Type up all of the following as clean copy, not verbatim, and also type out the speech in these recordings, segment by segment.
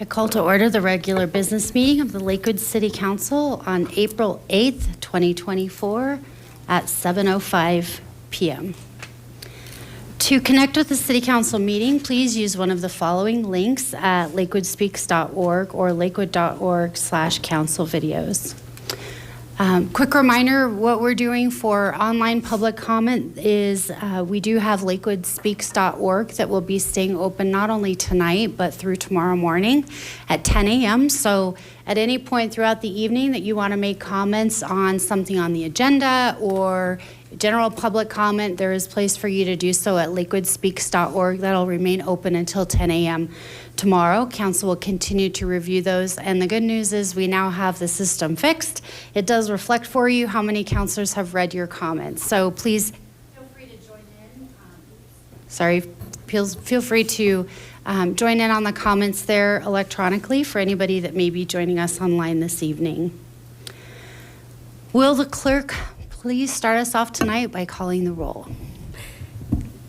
Call to order the regular business meeting of the Lakewood City Council on April 8th, 2024 at 7:05 p.m. To connect with the City Council meeting, please use one of the following links at lakewoodspeaks.org or lakewood.org/council videos. Quick reminder, what we're doing for online public comment is we do have lakewoodspeaks.org that will be staying open not only tonight, but through tomorrow morning at 10 a.m. So at any point throughout the evening that you want to make comments on something on the agenda or general public comment, there is place for you to do so at lakewoodspeaks.org. That'll remain open until 10 a.m. tomorrow. Council will continue to review those, and the good news is we now have the system fixed. It does reflect for you how many councilors have read your comments. So please feel free to join in. Feel free to join in on the comments there electronically for anybody that may be joining us online this evening. Will the clerk please start us off tonight by calling the roll?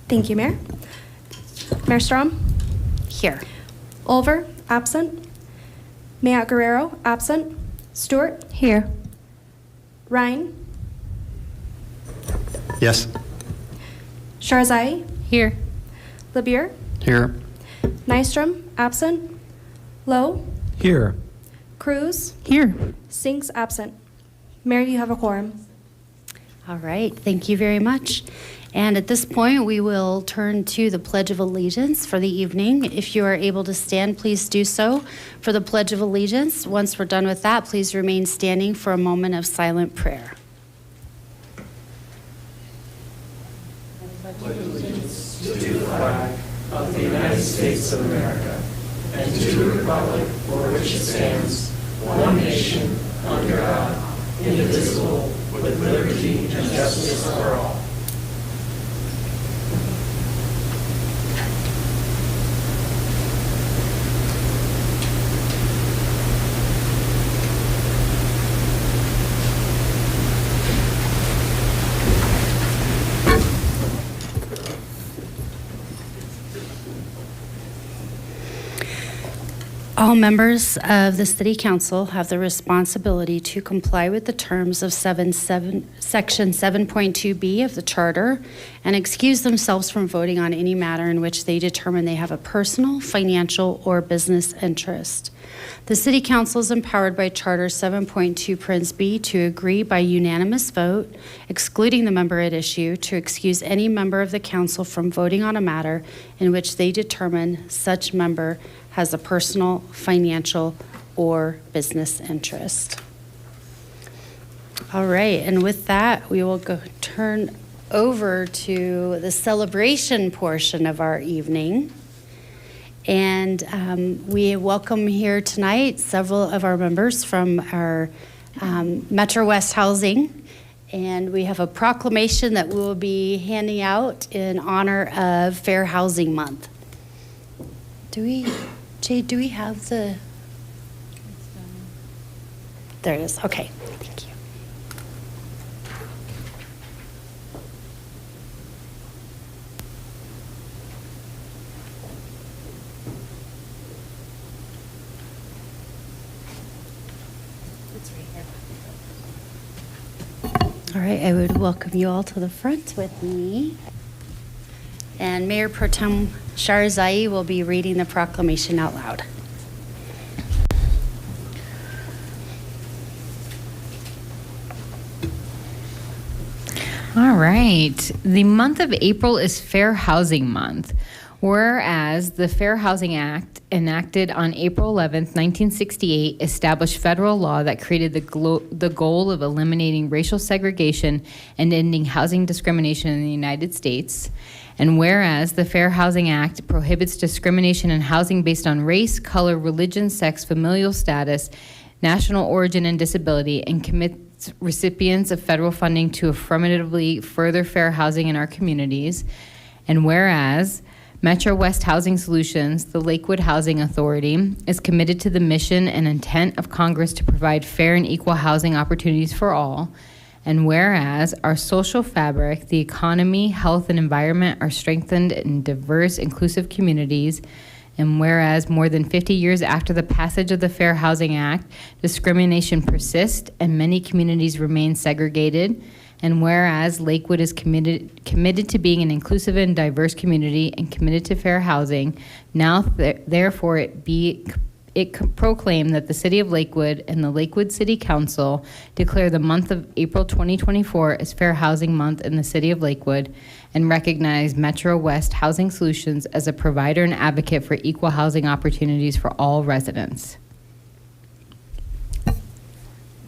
Thank you, Mayor. Mayor Strom? Here. Olver, absent. Mayotte Guerrero, absent. Stewart? Here. Ryan? Yes. Sharzai? Here. Labier? Here. Nystrom, absent. Lowe? Here. Cruz? Here. Sinks, absent. Mayor, you have a quorum. All right, thank you very much. And at this point, we will turn to the Pledge of Allegiance for the evening. If you are able to stand, please do so for the Pledge of Allegiance. Once we're done with that, please remain standing for a moment of silent prayer. I pledge allegiance to the flag of the United States of America and to the republic for which it stands, one nation, under God, indivisible, with liberty and justice for all. All members of the City Council have the responsibility to comply with the terms of Section 7.2b of the Charter and excuse themselves from voting on any matter in which they determine they have a personal, financial, or business interest. The City Council is empowered by Charter 7.2(b) to agree by unanimous vote, excluding the member at issue, to excuse any member of the council from voting on a matter in which they determine such member has a personal, financial, or business interest. All right, and with that, we will turn over to the celebration portion of our evening. And we welcome here tonight several of our members from our Metro West Housing. And we have a proclamation that we will be handing out in honor of Fair Housing Month. Jade, do we have the? There it is. Okay, thank you. All right, I would welcome you all to the front with me. And Mayor Pro Tem Sharzai will be reading the proclamation out loud. All right. The month of April is Fair Housing Month, whereas the Fair Housing Act, enacted on April 11th, 1968, established federal law that created the goal of eliminating racial segregation and ending housing discrimination in the United States. And whereas the Fair Housing Act prohibits discrimination in housing based on race, color, religion, sex, familial status, national origin, and disability, and commits recipients of federal funding to affirmatively further fair housing in our communities. And whereas Metro West Housing Solutions, the Lakewood Housing Authority, is committed to the mission and intent of Congress to provide fair and equal housing opportunities for all. And whereas our social fabric, the economy, health, and environment are strengthened in diverse, inclusive communities. And whereas more than 50 years after the passage of the Fair Housing Act, discrimination persists and many communities remain segregated. And whereas Lakewood is committed to being an inclusive and diverse community and committed to fair housing, now therefore it proclaimed that the City of Lakewood and the Lakewood City Council declare the month of April 2024 as Fair Housing Month in the City of Lakewood and recognize Metro West Housing Solutions as a provider and advocate for equal housing opportunities for all residents.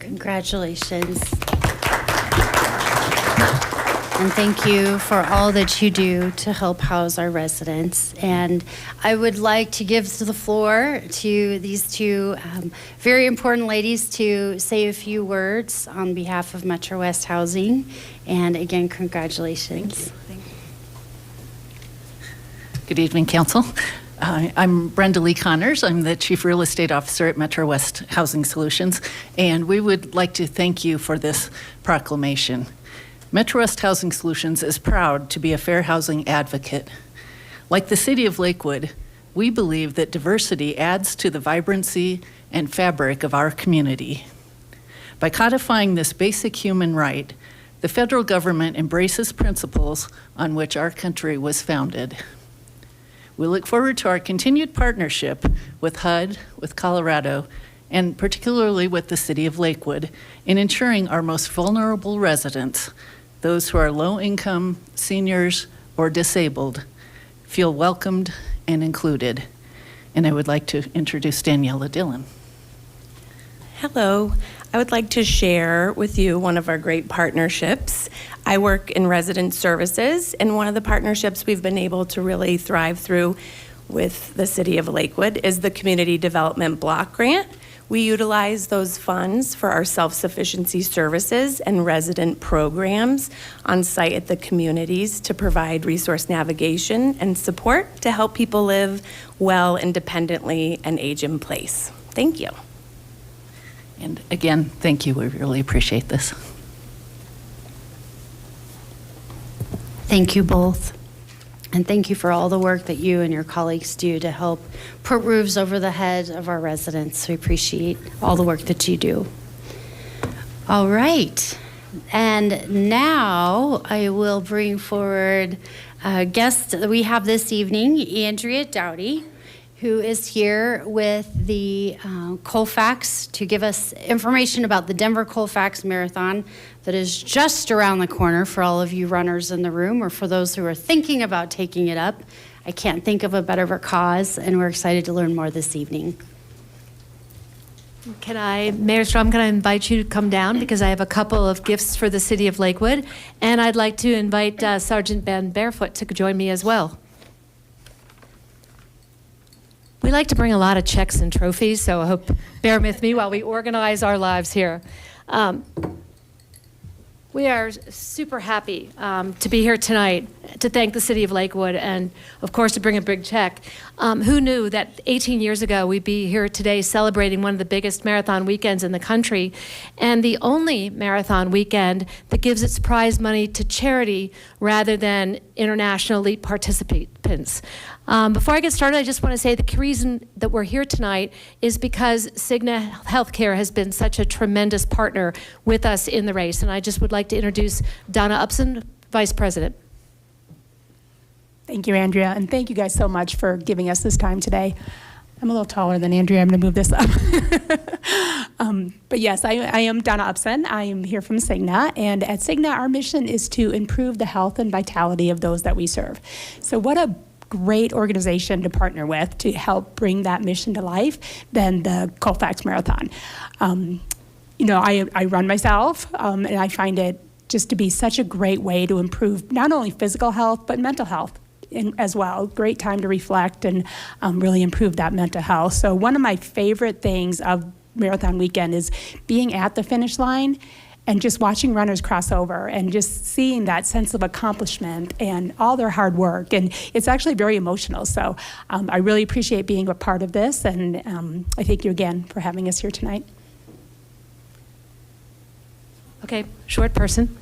Congratulations. And thank you for all that you do to help house our residents. And I would like to give the floor to these two very important ladies to say a few words on behalf of Metro West Housing. And again, congratulations. Thank you. Good evening, Council. I'm Brenda Lee Connors. I'm the Chief Real Estate Officer at Metro West Housing Solutions, and we would like to thank you for this proclamation. Metro West Housing Solutions is proud to be a fair housing advocate. Like the City of Lakewood, we believe that diversity adds to the vibrancy and fabric of our community. By codifying this basic human right, the federal government embraces principles on which our country was founded. We look forward to our continued partnership with HUD, with Colorado, and particularly with the City of Lakewood in ensuring our most vulnerable residents, those who are low income, seniors, or disabled, feel welcomed and included. And I would like to introduce Daniela Dillon. Hello. I would like to share with you one of our great partnerships. I work in resident services, and one of the partnerships we've been able to really thrive through with the City of Lakewood is the Community Development Block Grant. We utilize those funds for our self-sufficiency services and resident programs on site at the communities to provide resource navigation and support to help people live well independently and age in place. Thank you. And again, thank you. We really appreciate this. Thank you both. And thank you for all the work that you and your colleagues do to help put roofs over the head of our residents. We appreciate all the work that you do. All right. And now I will bring forward a guest that we have this evening, Andrea Dowdy, who is here with the Colfax to give us information about the Denver Colfax Marathon that is just around the corner for all of you runners in the room or for those who are thinking about taking it up. I can't think of a better cause, and we're excited to learn more this evening. Mayor Strom, can I invite you to come down because I have a couple of gifts for the City of Lakewood, and I'd like to invite Sergeant Ben Barefoot to join me as well. We like to bring a lot of checks and trophies, so I hope bear with me while we organize our lives here. We are super happy to be here tonight to thank the City of Lakewood and, of course, to bring a big check. Who knew that 18 years ago we'd be here today celebrating one of the biggest marathon weekends in the country and the only marathon weekend that gives its prize money to charity rather than international elite participants. Before I get started, I just want to say the reason that we're here tonight is because Cigna Healthcare has been such a tremendous partner with us in the race. And I just would like to introduce Donna Upson, Vice President. Thank you, Andrea, and thank you guys so much for giving us this time today. I'm a little taller than Andrea. I'm going to move this up. But yes, I am Donna Upson. I am here from Cigna, and at Cigna, our mission is to improve the health and vitality of those that we serve. So what a great organization to partner with to help bring that mission to life than the Colfax Marathon. I run myself, and I find it just to be such a great way to improve not only physical health, but mental health as well. Great time to reflect and really improve that mental health. So one of my favorite things of Marathon Weekend is being at the finish line and just watching runners cross over and just seeing that sense of accomplishment and all their hard work. And it's actually very emotional. So I really appreciate being a part of this. And I thank you again for having us here tonight. Okay, short person.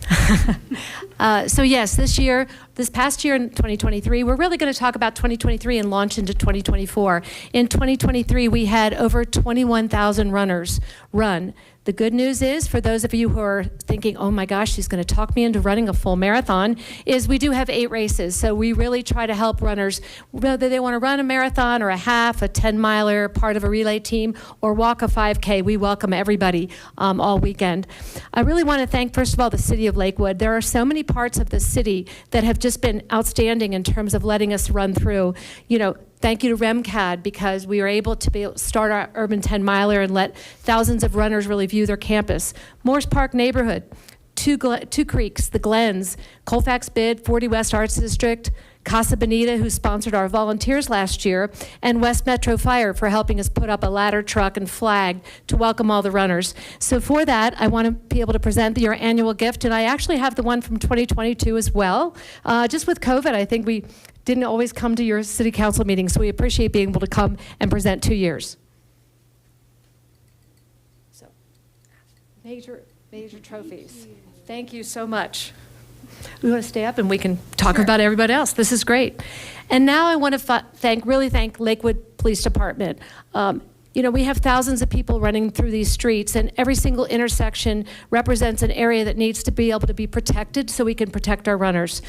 So yes, this past year in 2023, we're really going to talk about 2023 and launch into 2024. In 2023, we had over 21,000 runners run. The good news is, for those of you who are thinking, oh my gosh, she's going to talk me into running a full marathon, is we do have 8 races. So we really try to help runners, whether they want to run a marathon or a half, a 10-miler, part of a relay team, or walk a 5K. We welcome everybody all weekend. I really want to thank, first of all, the City of Lakewood. There are so many parts of the city that have just been outstanding in terms of letting us run through. Thank you to REMCAD, because we were able to start our Urban 10-miler and let thousands of runners really view their campus. Morse Park neighborhood, Two Creeks, the Glens, Colfax Bid, 40 West Arts District, Casa Bonita, who sponsored our volunteers last year, and West Metro Fire for helping us put up a ladder truck and flag to welcome all the runners. So for that, I want to be able to present your annual gift, and I actually have the one from 2022 as well. Just with COVID, I think we didn't always come to your city council meetings, so we appreciate being able to come and present 2 years. So, major trophies. Thank you so much. We want to stay up and we can talk about everybody else. This is great. And now I want to really thank Lakewood Police Department. We have thousands of people running through these streets, and every single intersection represents an area that needs to be able to be protected so we can protect our runners.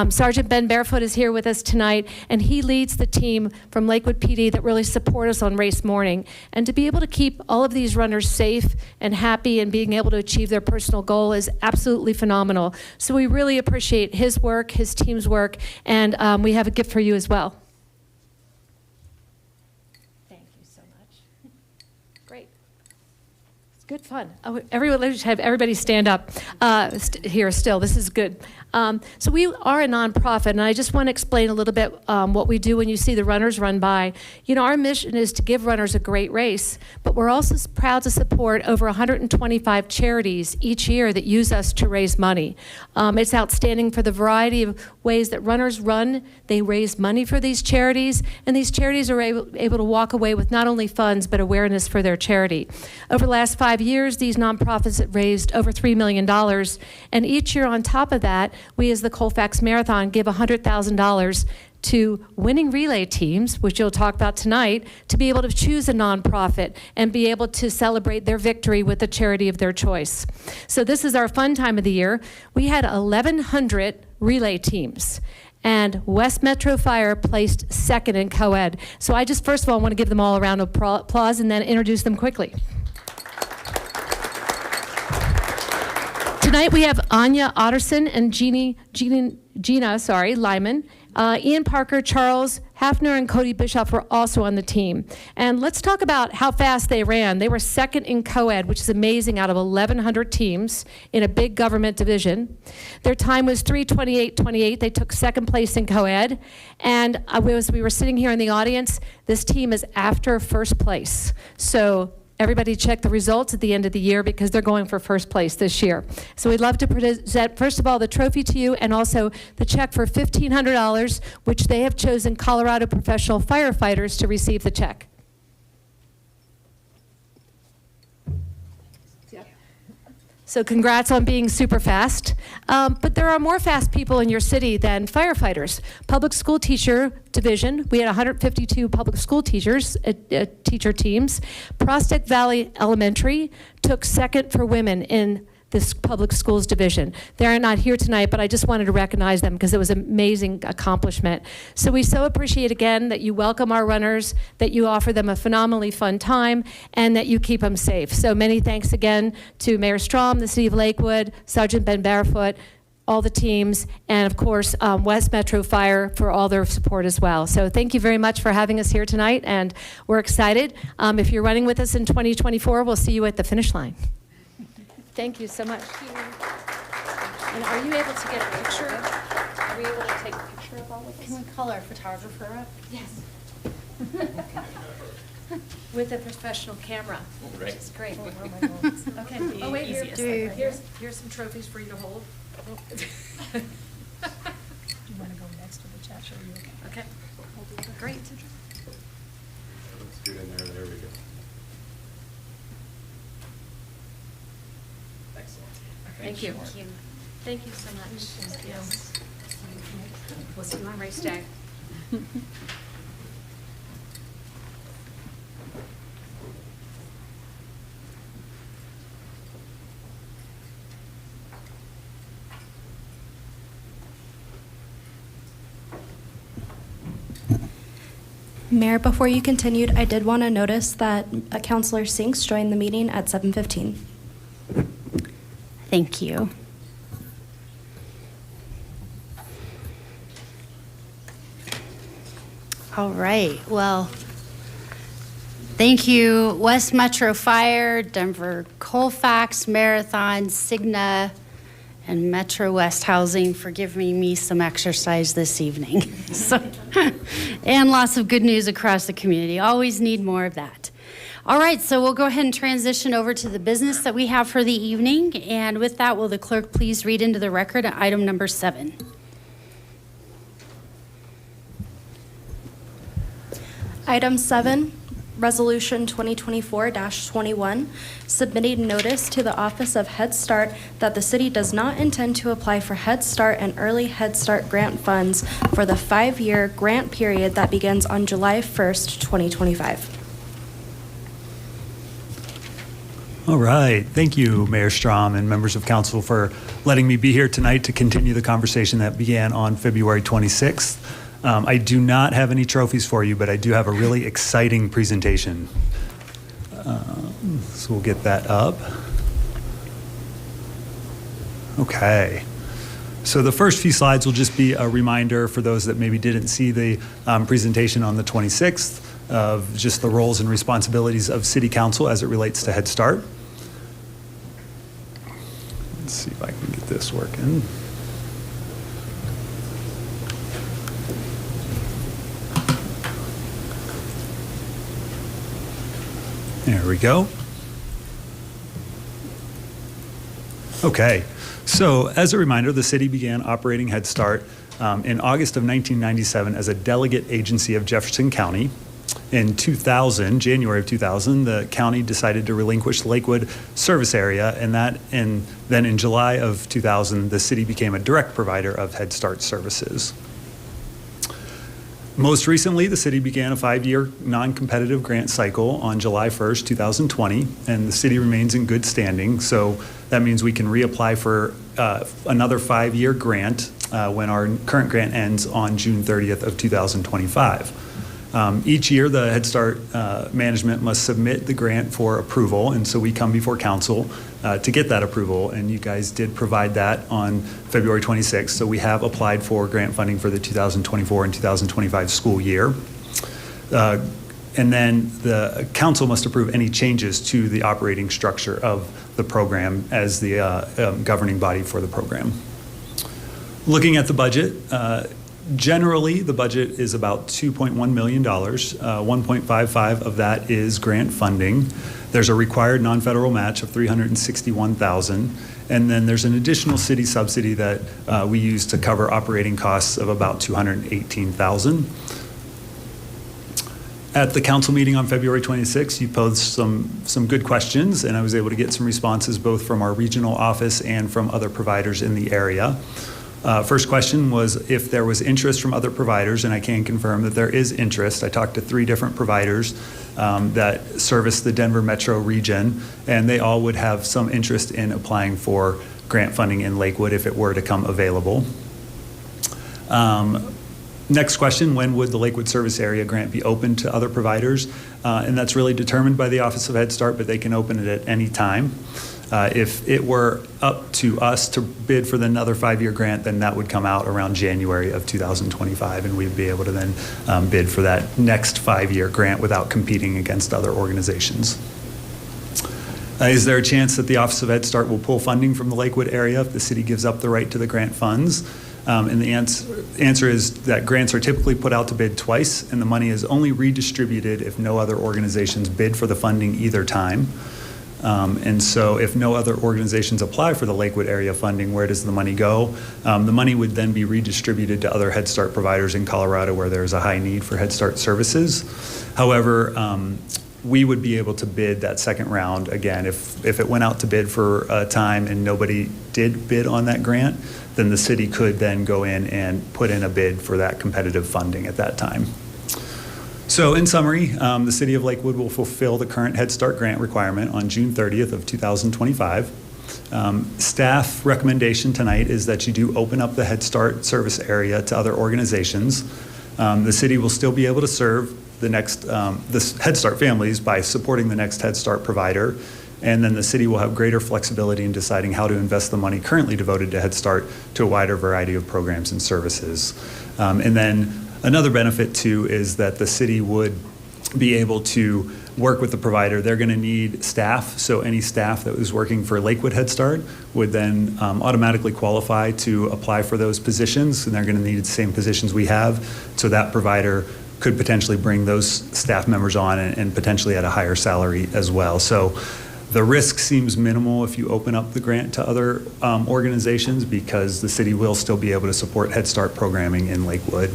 Sergeant Ben Barefoot is here with us tonight, and he leads the team from Lakewood PD that really support us on race morning. And to be able to keep all of these runners safe and happy and being able to achieve their personal goal is absolutely phenomenal. So we really appreciate his work, his team's work, and we have a gift for you as well. Good fun. Oh, let's have everybody stand up here still. This is good. So we are a nonprofit, and I just want to explain a little bit what we do when you see the runners run by. Our mission is to give runners a great race, but we're also proud to support over 125 charities each year that use us to raise money. It's outstanding for the variety of ways that runners run. They raise money for these charities, and these charities are able to walk away with not only funds, but awareness for their charity. Over the last 5 years, these nonprofits have raised over $3 million, and each year on top of that, we as the Colfax Marathon give $100,000 to winning relay teams, which you'll talk about tonight, to be able to choose a nonprofit and be able to celebrate their victory with a charity of their choice. So this is our fun time of the year. We had 1,100 relay teams, and West Metro Fire placed second in co-ed. So I just, first of all, want to give them all a round of applause and then introduce them quickly. Tonight we have Anya Otterson and Gina Lyman. Ian Parker, Charles Hafner, and Cody Bischoff were also on the team. And let's talk about how fast they ran. They were second in co-ed, which is amazing, out of 1,100 teams in a big government division. Their time was 3:28.28. They took second place in co-ed. And as we were sitting here in the audience, this team is after first place. So everybody check the results at the end of the year, because they're going for first place this year. So we'd love to present, first of all, the trophy to you, and also the check for $1,500, which they have chosen Colorado professional firefighters to receive the check. So congrats on being super fast. But there are more fast people in your city than firefighters. Public school teacher division, we had 152 public school teachers, teacher teams. Prospect Valley Elementary took second for women in this public schools division. They're not here tonight, but I just wanted to recognize them because it was an amazing accomplishment. So we so appreciate again that you welcome our runners, that you offer them a phenomenally fun time, and that you keep them safe. So many thanks again to Mayor Strom, the City of Lakewood, Sergeant Ben Barefoot, all the teams, and of course, West Metro Fire for all their support as well. So thank you very much for having us here tonight, and we're excited. If you're running with us in 2024, we'll see you at the finish line. Thank you so much. And are you able to get a picture? Are we able to take a picture of all of us? Can we call our photographer up? Yes. With a professional camera, which is great. Okay. Oh, wait, here's some trophies for you to hold. Do you want to go next to the chat? Or are you okay? Okay. Great. Let's get in there. There we go. Excellent. Thank you. Thank you so much. Thank you. We'll see you on race day. Mayor, before you continued, I did want to notice that Councilor Sinks joined the meeting at 7:15. Thank you. All right, well, thank you, West Metro Fire, Denver Colfax, Marathon, Cigna, and Metro West Housing for giving me some exercise this evening. And lots of good news across the community. Always need more of that. All right, so we'll go ahead and transition over to the business that we have for the evening. And with that, will the clerk please read into the record item number 7? Item 7, Resolution 2024-21, submitting notice to the Office of Head Start that the city does not intend to apply for Head Start and Early Head Start grant funds for the 5-year grant period that begins on July 1st, 2025. All right. Thank you, Mayor Strom and members of council for letting me be here tonight to continue the conversation that began on February 26th. I do not have any trophies for you, but I do have a really exciting presentation. So we'll get that up. Okay. So the first few slides will just be a reminder for those that maybe didn't see the presentation on the 26th of just the roles and responsibilities of City Council as it relates to Head Start. Let's see if I can get this working. There we go. Okay, so as a reminder, the city began operating Head Start in August of 1997 as a delegate agency of Jefferson County. In 2000, January of 2000, the county decided to relinquish the Lakewood service area, and then in July of 2000, the city became a direct provider of Head Start services. Most recently, the city began a 5-year non-competitive grant cycle on July 1st, 2020, and the city remains in good standing. So that means we can reapply for another 5-year grant when our current grant ends on June 30th of 2025. Each year, the Head Start management must submit the grant for approval, and so we come before council to get that approval, and you guys did provide that on February 26th. So we have applied for grant funding for the 2024 and 2025 school year. And then the council must approve any changes to the operating structure of the program as the governing body for the program. Looking at the budget, generally, the budget is about $2.1 million. 1.55 of that is grant funding. There's a required non-federal match of $361,000, and then there's an additional city subsidy that we use to cover operating costs of about $218,000. At the council meeting on February 26th, you posed some good questions, and I was able to get some responses both from our regional office and from other providers in the area. First question was if there was interest from other providers, and I can confirm that there is interest. I talked to 3 different providers that service the Denver metro region, and they all would have some interest in applying for grant funding in Lakewood if it were to come available. Next question, when would the Lakewood service area grant be open to other providers? And that's really determined by the Office of Head Start, but they can open it at any time. If it were up to us to bid for another 5-year grant, then that would come out around January of 2025, and we'd be able to then bid for that next 5-year grant without competing against other organizations. Is there a chance that the Office of Head Start will pull funding from the Lakewood area if the city gives up the right to the grant funds? And the answer is that grants are typically put out to bid twice, and the money is only redistributed if no other organizations bid for the funding either time. And so if no other organizations apply for the Lakewood area funding, where does the money go? The money would then be redistributed to other Head Start providers in Colorado where there's a high need for Head Start services. However, we would be able to bid that second round again. If it went out to bid for a time and nobody did bid on that grant, then the city could then go in and put in a bid for that competitive funding at that time. So in summary, the City of Lakewood will fulfill the current Head Start grant requirement on June 30th of 2025. Staff recommendation tonight is that you do open up the Head Start service area to other organizations. The city will still be able to serve the Head Start families by supporting the next Head Start provider. And then the city will have greater flexibility in deciding how to invest the money currently devoted to Head Start to a wider variety of programs and services. And then another benefit too is that the city would be able to work with the provider. They're going to need staff, so any staff that was working for Lakewood Head Start would then automatically qualify to apply for those positions, and they're going to need the same positions we have, so that provider could potentially bring those staff members on and potentially at a higher salary as well. So the risk seems minimal if you open up the grant to other organizations, because the city will still be able to support Head Start programming in Lakewood.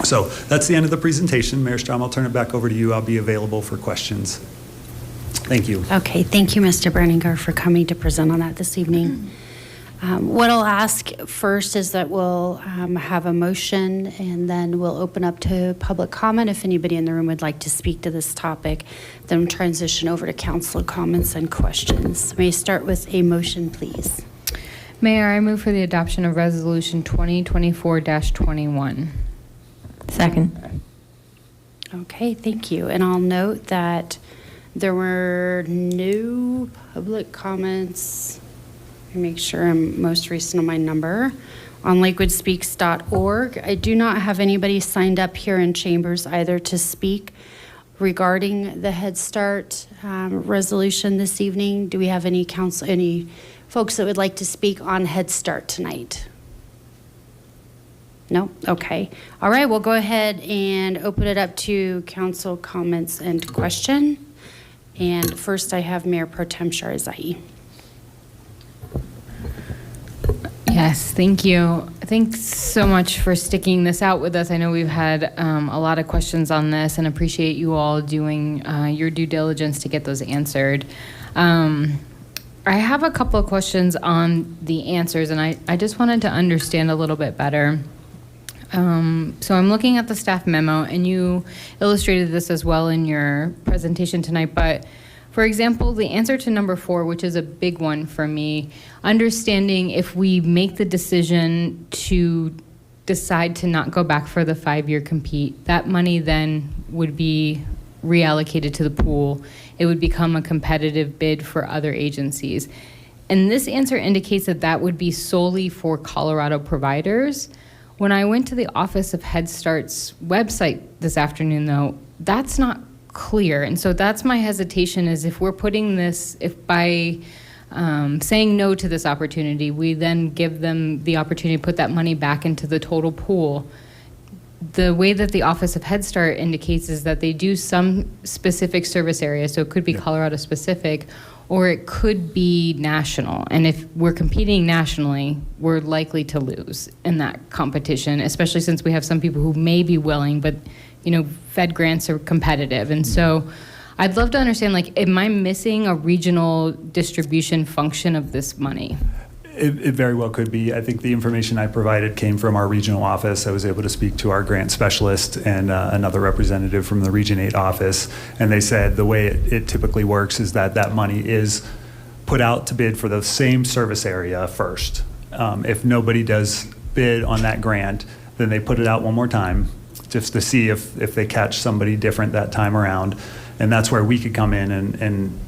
So that's the end of the presentation. Mayor Strom, I'll turn it back over to you. I'll be available for questions. Thank you. Okay, thank you, Mr. Berninger, for coming to present on that this evening. What I'll ask first is that we'll have a motion, and then we'll open up to public comment if anybody in the room would like to speak to this topic. Then transition over to council comments and questions. May I start with a motion, please? Mayor, I move for the adoption of Resolution 2024-21. Second. Okay, thank you. And I'll note that there were no public comments. Let me make sure I'm most recent on my number. On lakewoodspeaks.org. I do not have anybody signed up here in chambers either to speak regarding the Head Start resolution this evening. Do we have any folks that would like to speak on Head Start tonight? No? Okay. All right, we'll go ahead and open it up to council comments and question. And first I have Mayor Pro Tem Sharzai. Yes, thank you. Thanks so much for sticking this out with us. I know we've had a lot of questions on this, and appreciate you all doing your due diligence to get those answered. I have a couple of questions on the answers, and I just wanted to understand a little bit better. So I'm looking at the staff memo, and you illustrated this as well in your presentation tonight, but for example, the answer to number 4, which is a big one for me, understanding if we make the decision to decide to not go back for the 5-year compete, that money then would be reallocated to the pool. It would become a competitive bid for other agencies. And this answer indicates that that would be solely for Colorado providers. When I went to the Office of Head Start's website this afternoon, though, that's not clear. And so that's my hesitation, is if we're putting this, if by saying no to this opportunity, we then give them the opportunity to put that money back into the total pool. The way that the Office of Head Start indicates is that they do some specific service area, so it could be Colorado specific, or it could be national. And if we're competing nationally, we're likely to lose in that competition, especially since we have some people who may be willing, but you know, Fed grants are competitive. And so I'd love to understand, like, am I missing a regional distribution function of this money? It very well could be. I think the information I provided came from our regional office. I was able to speak to our grant specialist and another representative from the Region 8 office, and they said the way it typically works is that that money is put out to bid for the same service area first. If nobody does bid on that grant, then they put it out one more time just to see if they catch somebody different that time around. And that's where we could come in and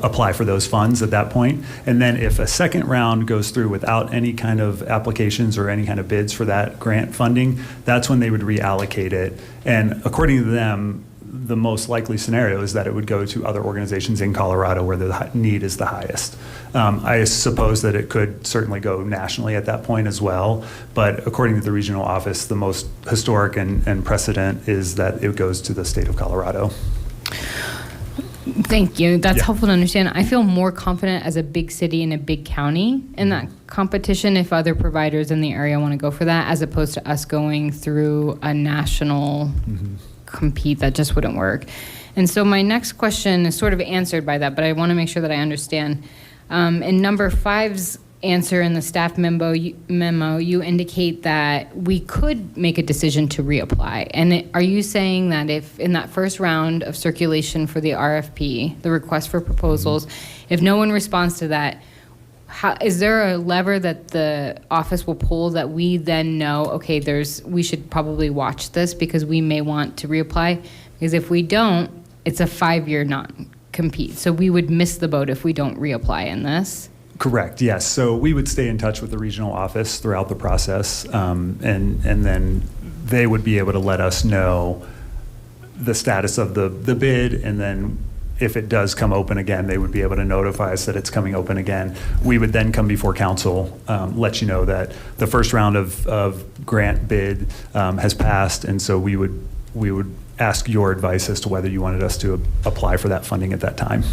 apply for those funds at that point. And then if a second round goes through without any kind of applications or any kind of bids for that grant funding, that's when they would reallocate it. And according to them, the most likely scenario is that it would go to other organizations in Colorado where the need is the highest. I suppose that it could certainly go nationally at that point as well, but according to the regional office, the most historic and precedent is that it goes to the state of Colorado. Thank you. That's helpful to understand. I feel more confident as a big city and a big county in that competition if other providers in the area want to go for that, as opposed to us going through a national compete. That just wouldn't work. And so my next question is sort of answered by that, but I want to make sure that I understand. In number 5's answer in the staff memo, you indicate that we could make a decision to reapply. And are you saying that if in that first round of circulation for the RFP, the request for proposals, if no one responds to that, is there a lever that the office will pull that we then know, okay, we should probably watch this because we may want to reapply? Because if we don't, it's a 5-year non-compete. So we would miss the boat if we don't reapply in this? Correct, yes. So we would stay in touch with the regional office throughout the process, and then they would be able to let us know the status of the bid, and then if it does come open again, they would be able to notify us that it's coming open again. We would then come before council, let you know that the first round of grant bid has passed, and so we would ask your advice as to whether you wanted us to apply for that funding at that time.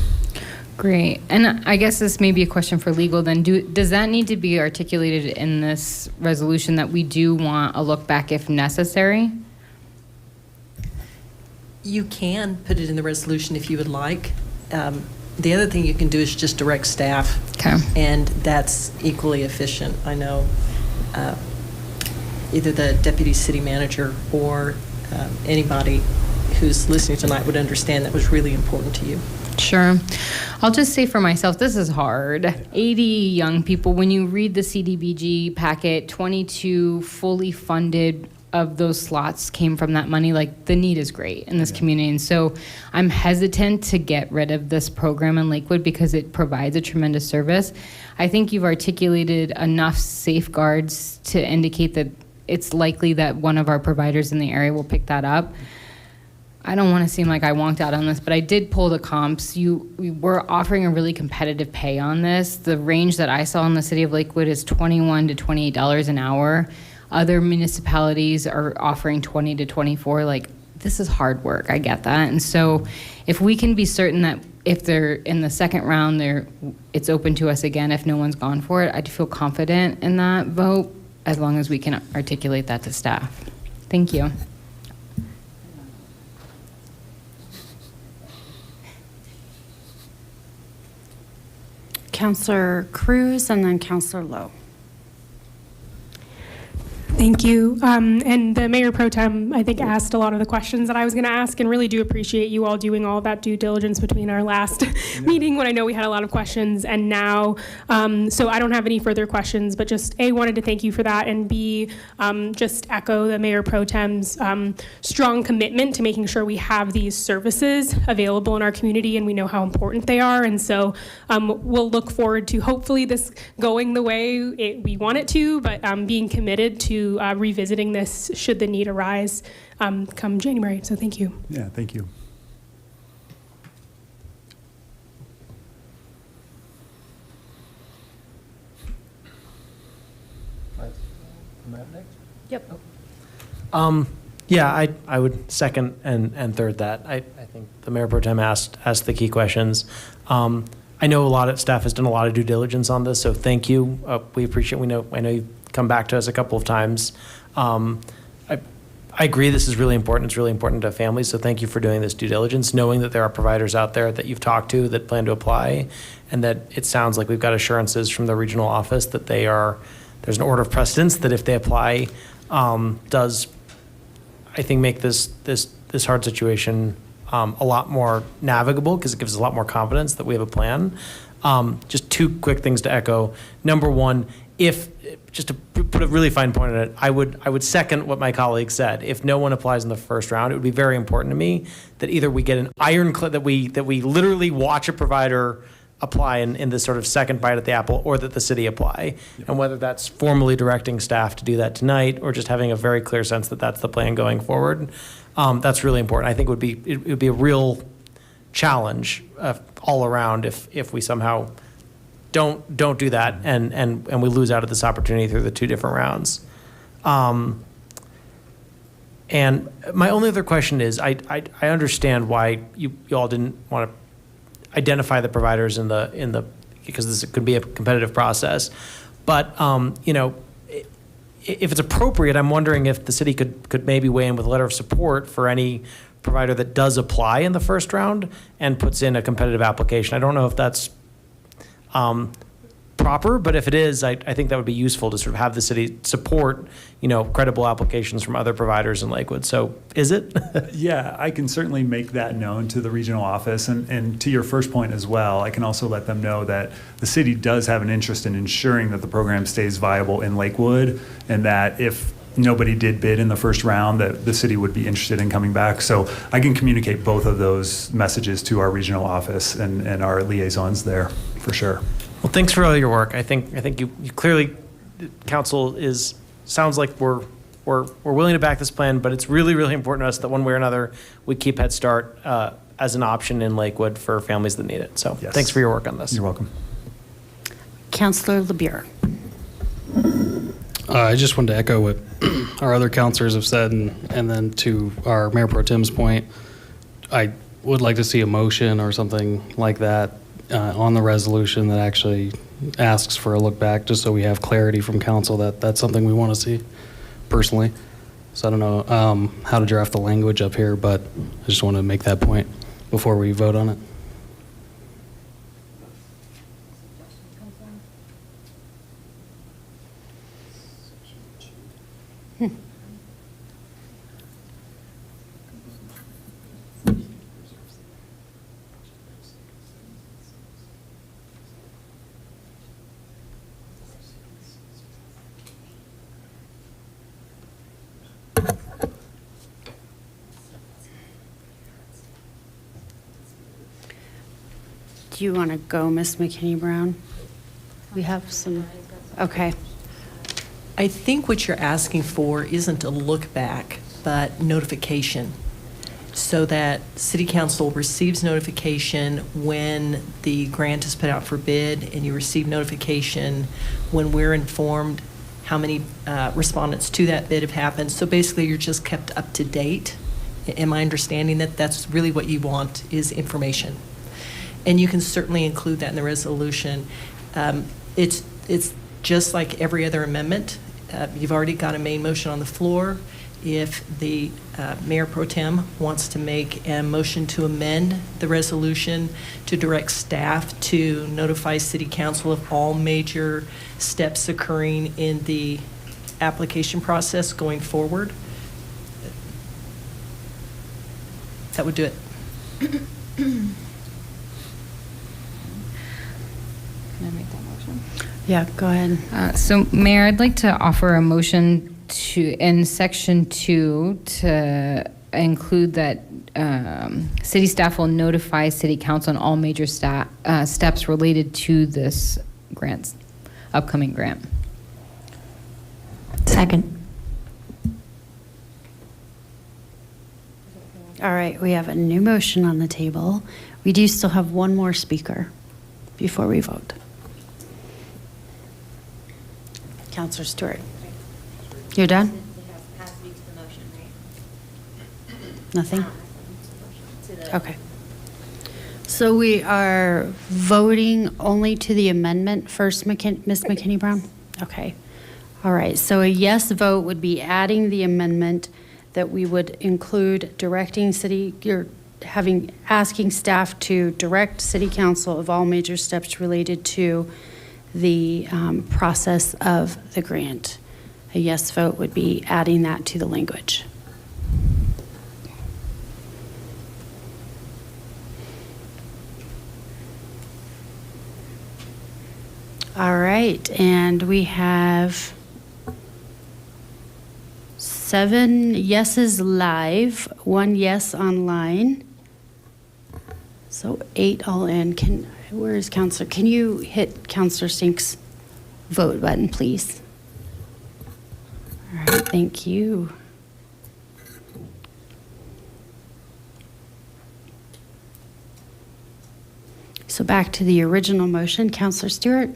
Great. And I guess this may be a question for legal then. Does that need to be articulated in this resolution that we do want a look back if necessary? You can put it in the resolution if you would like. The other thing you can do is just direct staff. Okay. And that's equally efficient. I know either the deputy city manager or anybody who's listening tonight would understand that was really important to you. Sure. I'll just say for myself, this is hard. 80 young people, when you read the CDBG packet, 22 fully funded of those slots came from that money. Like, the need is great in this community. And so I'm hesitant to get rid of this program in Lakewood because it provides a tremendous service. I think you've articulated enough safeguards to indicate that it's likely that one of our providers in the area will pick that up. I don't want to seem like I wonked out on this, but I did pull the comps. We were offering a really competitive pay on this. The range that I saw in the city of Lakewood is $21 to $28 an hour. Other municipalities are offering $20 to $24. Like, this is hard work. I get that. And so if we can be certain that if they're in the second round, it's open to us again if no one's gone for it, I'd feel confident in that vote as long as we can articulate that to staff. Thank you. Councillor Cruz and then Councillor Lowe. Thank you. And the Mayor Pro Tem, I think, asked a lot of the questions that I was going to ask, and really do appreciate you all doing all of that due diligence between our last meeting when I know we had a lot of questions and now. So I don't have any further questions, but just A, wanted to thank you for that, and B, just echo the Mayor Pro Tem's strong commitment to making sure we have these services available in our community, and we know how important they are. And so we'll look forward to hopefully this going the way we want it to, but being committed to revisiting this should the need arise come January. So thank you. Yeah, thank you. Yep. Yeah, I would second and third that. I think the Mayor Pro Tem asked the key questions. I know a lot of staff has done a lot of due diligence on this, so thank you. We appreciate. I know you've come back to us a couple of times. I agree this is really important. It's really important to families, so thank you for doing this due diligence, knowing that there are providers out there that you've talked to that plan to apply, and that it sounds like we've got assurances from the regional office that there's an order of precedence that if they apply, does, I think, make this hard situation a lot more navigable, because it gives us a lot more confidence that we have a plan. Just two quick things to echo. Number one, just to put a really fine point on it, I would second what my colleague said. If no one applies in the first round, it would be very important to me that either we get an ironclad, that we literally watch a provider apply in this sort of second bite at the apple, or that the city apply. Yep. And whether that's formally directing staff to do that tonight, or just having a very clear sense that that's the plan going forward, that's really important. I think it would be a real challenge all around if we somehow don't do that and we lose out of this opportunity through the two different rounds. And my only other question is, I understand why you all didn't want to identify the providers because this could be a competitive process. But if it's appropriate, I'm wondering if the city could maybe weigh in with a letter of support for any provider that does apply in the first round and puts in a competitive application. I don't know if that's proper, but if it is, I think that would be useful to sort of have the city support, credible applications from other providers in Lakewood. So is it? Yeah, I can certainly make that known to the regional office. And to your first point as well, I can also let them know that the city does have an interest in ensuring that the program stays viable in Lakewood, and that if nobody did bid in the first round, that the city would be interested in coming back. So I can communicate both of those messages to our regional office and our liaisons there, for sure. Well, thanks for all your work. I think you clearly, council sounds like we're willing to back this plan, but it's really, really important to us that one way or another we keep Head Start as an option in Lakewood for families that need it. So Yes. Thanks for your work on this. You're welcome. Councillor LeBure. I just wanted to echo what our other councilors have said, and then to our Mayor Pro Tem's point, I would like to see a motion or something like that on the resolution that actually asks for a look back, just so we have clarity from council that that's something we want to see personally. So I don't know how to draft the language up here, but I just want to make that point before we vote on it. Do you want to go, Ms. McKinney-Brown? We have some, okay. I think what you're asking for isn't a look back, but notification, so that City Council receives notification when the grant is put out for bid, and you receive notification when we're informed how many respondents to that bid have happened. So basically, you're just kept up to date. Am I understanding that that's really what you want, is information? And you can certainly include that in the resolution. It's just like every other amendment. You've already got a main motion on the floor. If the Mayor Pro Tem wants to make a motion to amend the resolution to direct staff to notify City Council of all major steps occurring in the application process going forward, that would do it. Can I make that motion? Yeah, go ahead. So, Mayor, I'd like to offer a motion in Section 2 to include that city staff will notify City Council on all major steps related to this upcoming grant. Second. All right, we have a new motion on the table. We do still have one more speaker before we vote. Councillor Stewart. You're done? Nothing? Okay. So we are voting only to the amendment first, Ms. McKinney-Brown? Okay. All right, so a yes vote would be adding the amendment that we would include asking staff to direct City Council of all major steps related to the process of the grant. A yes vote would be adding that to the language. All right, and we have 7 yeses live, 1 yes online. So 8 all in. Where is Counselor? Can you hit Counselor Stink's vote button, please? All right, thank you. So back to the original motion, Counselor Stewart.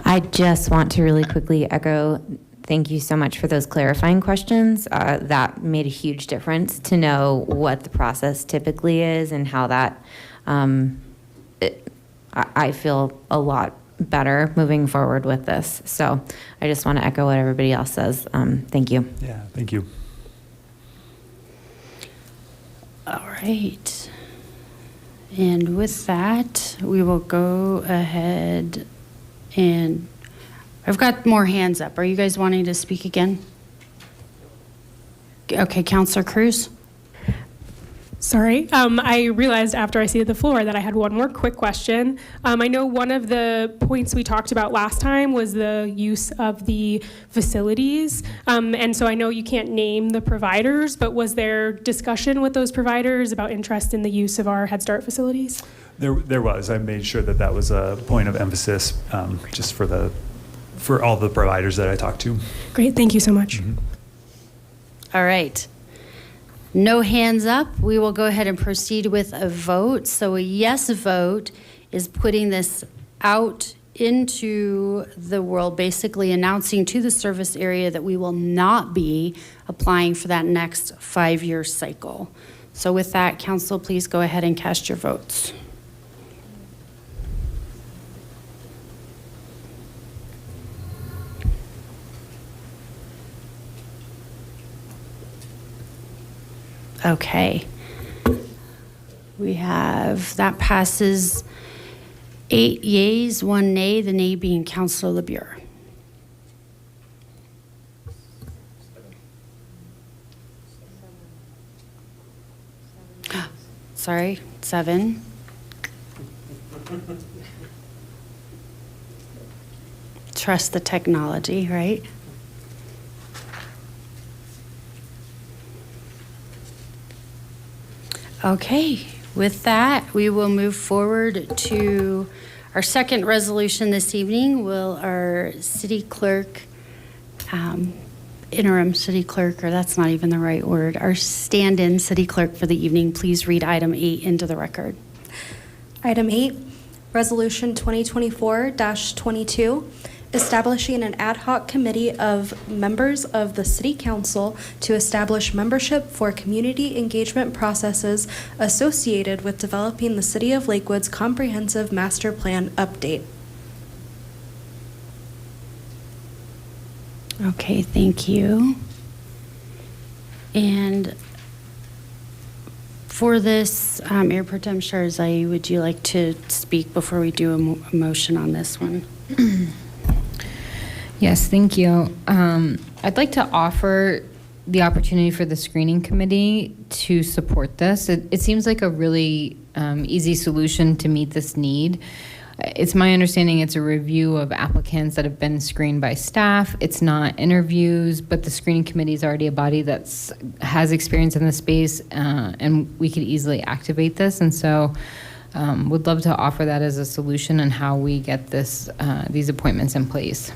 I just want to really quickly echo, thank you so much for those clarifying questions. That made a huge difference to know what the process typically is and how that, I feel a lot better moving forward with this. So I just want to echo what everybody else says. Thank you. Yeah, thank you. All right. And with that, we will go ahead and I've got more hands up. Are you guys wanting to speak again? Okay, Counselor Cruz. Sorry, I realized after I seated the floor that I had one more quick question. I know one of the points we talked about last time was the use of the facilities. And so I know you can't name the providers, but was there discussion with those providers about interest in the use of our Head Start facilities? There was. I made sure that that was a point of emphasis just for all the providers that I talked to. Great, thank you so much. Mm-hmm. All right. No hands up. We will go ahead and proceed with a vote. So a yes vote is putting this out into the world, basically announcing to the service area that we will not be applying for that next 5-year cycle. So with that, council, please go ahead and cast your votes. Okay. We have, that passes 8 yeas, 1 nay, the nay being Councilor LeBure. Sorry, 7. Trust the technology, right? Okay, with that, we will move forward to our second resolution this evening. Will our city clerk, interim city clerk, or that's not even the right word, our stand-in city clerk for the evening, please read item 8 into the record. Item 8, Resolution 2024-22, establishing an ad hoc committee of members of the City Council to establish membership for community engagement processes associated with developing the City of Lakewood's comprehensive master plan update. Okay, thank you. And for this, Mayor Pro Tem Sharzai, would you like to speak before we do a motion on this one? Yes, thank you. I'd like to offer the opportunity for the screening committee to support this. It seems like a really easy solution to meet this need. It's my understanding it's a review of applicants that have been screened by staff. It's not interviews, but the screening committee is already a body that has experience in the space, and we could easily activate this. And so would love to offer that as a solution and how we get this these appointments in place.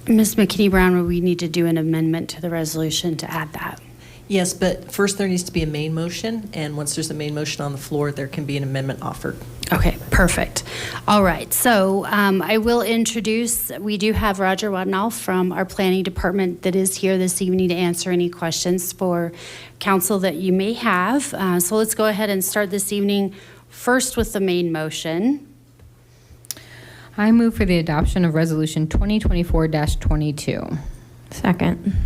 Ms. McKinney-Brown, will we need to do an amendment to the resolution to add that? Yes, but first there needs to be a main motion, and once there's a main motion on the floor, there can be an amendment offered. Okay, perfect. All right, so I will introduce, we do have Roger Wadnall from our planning department that is here this evening to answer any questions for council that you may have. So let's go ahead and start this evening first with the main motion. I move for the adoption of Resolution 2024-22. Second.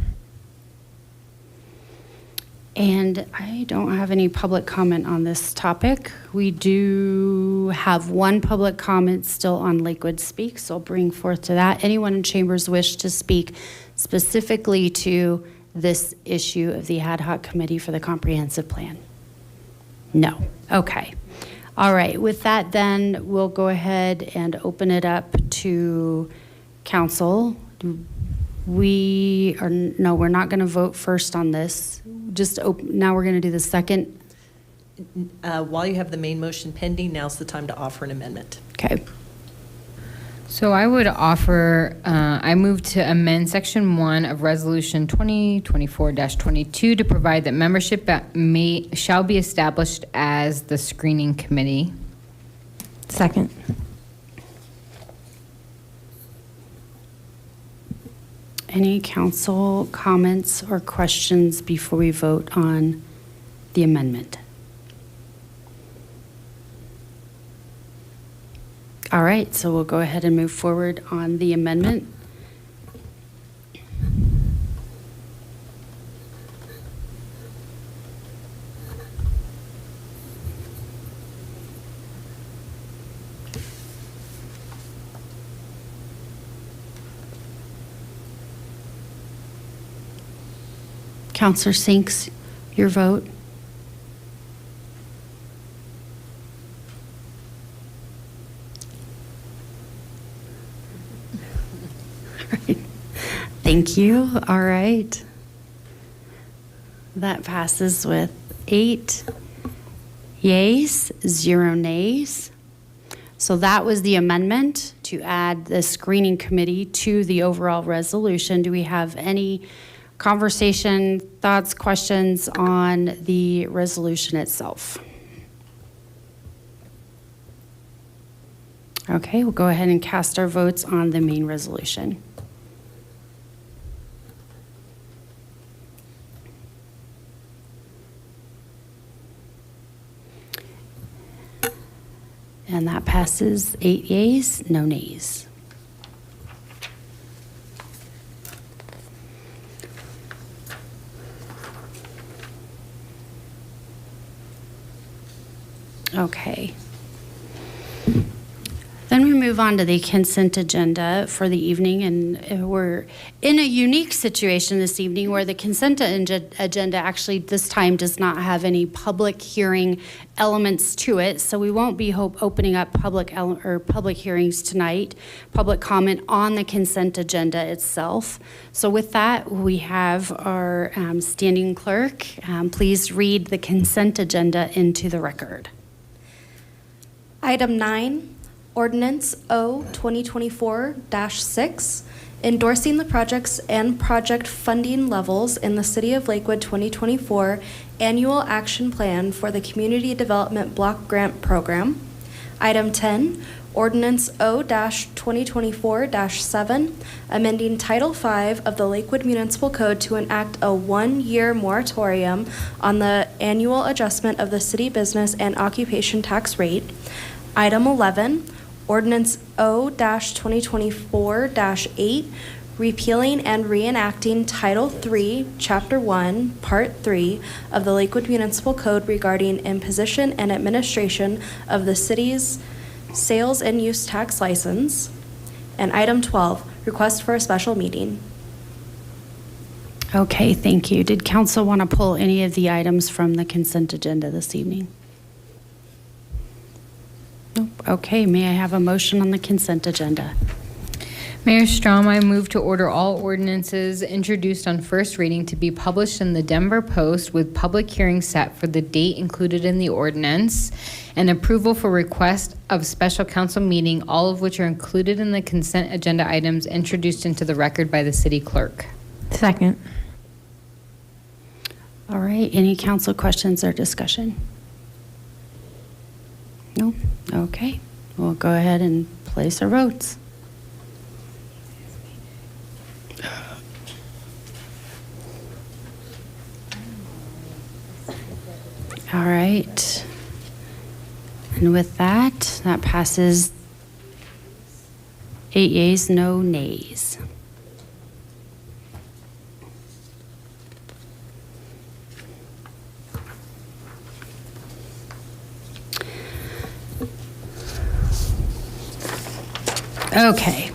And I don't have any public comment on this topic. We do have one public comment still on Lakewood Speak, so I'll bring forth to that. Anyone in chambers wish to speak specifically to this issue of the ad hoc committee for the comprehensive plan? No. Okay. All right. With that, then we'll go ahead and open it up to council. We're not going to vote first on this. Now we're going to do the second. While you have the main motion pending, now's the time to offer an amendment. Okay. So I would offer, I move to amend Section 1 of Resolution 2024-22 to provide that membership shall be established as the screening committee. Second. Any council comments or questions before we vote on the amendment? All right, so we'll go ahead and move forward on the amendment. Counselor Sinks, your vote. Thank you. All right. That passes with 8 yeas, 0 nays. So that was the amendment to add the screening committee to the overall resolution. Do we have any conversation, thoughts, questions on the resolution itself? Okay, we'll go ahead and cast our votes on the main resolution. And that passes 8 yeas, no nays. Okay. Then we move on to the consent agenda for the evening, and we're in a unique situation this evening where the consent agenda actually this time does not have any public hearing elements to it, so we won't be opening up public hearings tonight, public comment on the consent agenda itself. So with that, we have our standing clerk. Please read the consent agenda into the record. Item 9. Ordinance O 2024-6, endorsing the projects and project funding levels in the City of Lakewood 2024 Annual Action Plan for the Community Development Block Grant Program. Item 10, Ordinance O 2024-7, amending Title V of the Lakewood Municipal Code to enact a 1-year moratorium on the annual adjustment of the city business and occupation tax rate. Item 11, Ordinance O 2024-8, repealing and reenacting Title III, Chapter 1, Part 3 of the Lakewood Municipal Code regarding imposition and administration of the city's sales and use tax license. And item 12, request for a special meeting. Okay, thank you. Did council want to pull any of the items from the consent agenda this evening? Nope. Okay, may I have a motion on the consent agenda? Mayor Strom, I move to order all ordinances introduced on first reading to be published in the Denver Post with public hearing set for the date included in the ordinance and approval for request of special council meeting, all of which are included in the consent agenda items introduced into the record by the city clerk. Second. All right, any council questions or discussion? No? Okay, we'll go ahead and place our votes. All right. And with that, that passes 8 yeas, no nays. Okay.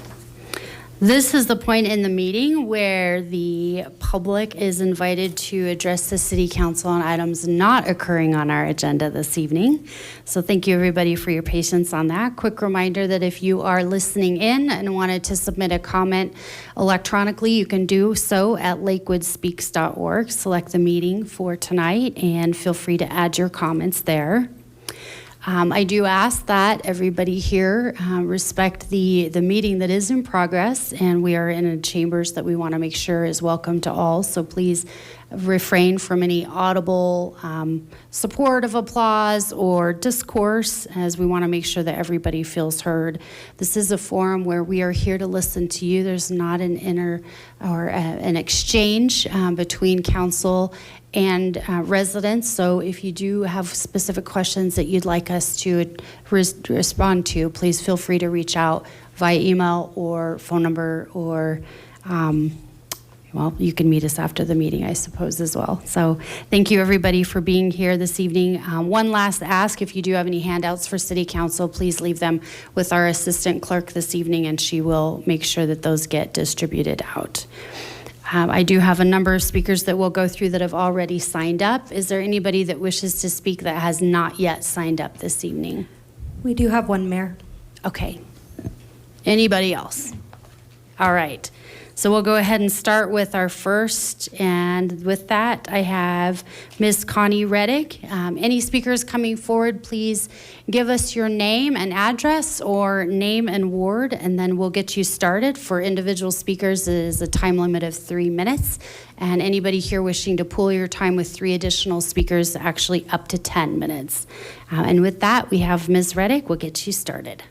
This is the point in the meeting where the public is invited to address the city council on items not occurring on our agenda this evening. So thank you everybody for your patience on that. Quick reminder that if you are listening in and wanted to submit a comment electronically, you can do so at lakewoodspeaks.org. Select the meeting for tonight and feel free to add your comments there. I do ask that everybody here respect the meeting that is in progress, and we are in a chambers that we want to make sure is welcome to all. So please refrain from any audible support of applause or discourse, as we want to make sure that everybody feels heard. This is a forum where we are here to listen to you. There's not an an exchange between council and residents. So if you do have specific questions that you'd like us to respond to, please feel free to reach out via email or phone number, or well, you can meet us after the meeting, I suppose, as well. So thank you everybody for being here this evening. One last ask: if you do have any handouts for city council, please leave them with our assistant clerk this evening, and she will make sure that those get distributed out. I do have a number of speakers that we'll go through that have already signed up. Is there anybody that wishes to speak that has not yet signed up this evening? We do have one, Mayor. Okay. Anybody else? All right. So we'll go ahead and start with our first. And with that, I have Ms. Connie Reddick. Any speakers coming forward, please give us your name and address or name and ward, and then we'll get you started. For individual speakers, it is a time limit of 3 minutes. And anybody here wishing to pool your time with 3 additional speakers, actually up to 10 minutes. And with that, we have Ms. Reddick. We'll get you started.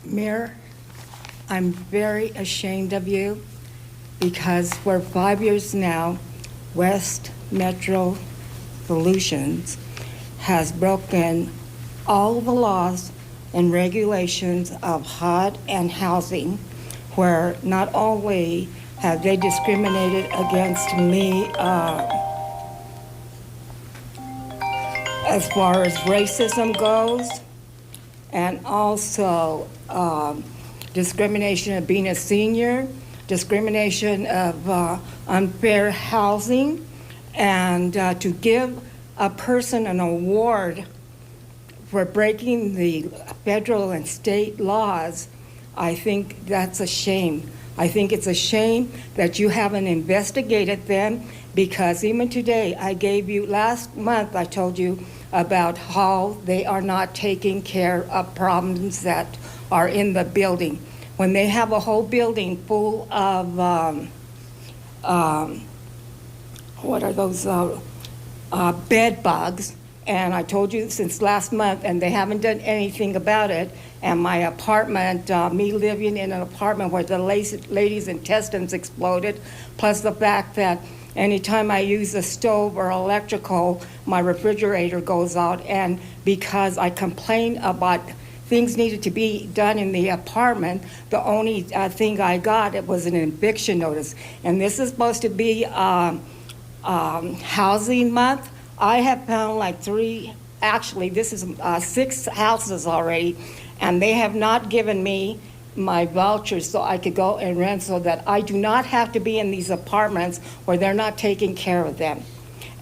Mayor, I'm very ashamed of you because for 5 years now, West Metro Solutions has broken all the laws and regulations of HUD and housing, where not only have they discriminated against me as far as racism goes, and also discrimination of being a senior, discrimination of unfair housing, and to give a person an award for breaking the federal and state laws, I think that's a shame. I think it's a shame that you haven't investigated them, because even today, last month I told you about how they are not taking care of problems that are in the building. When they have a whole building full of, what are those, bed bugs, and I told you since last month, and they haven't done anything about it, and my apartment, me living in an apartment where the lady's intestines exploded, plus the fact that anytime I use a stove or electrical, my refrigerator goes out, and because I complained about things needed to be done in the apartment, the only thing I got, it was an eviction notice. And this is supposed to be housing month. I have found like this is 6 houses already, and they have not given me my vouchers so I could go and rent, so that I do not have to be in these apartments where they're not taking care of them.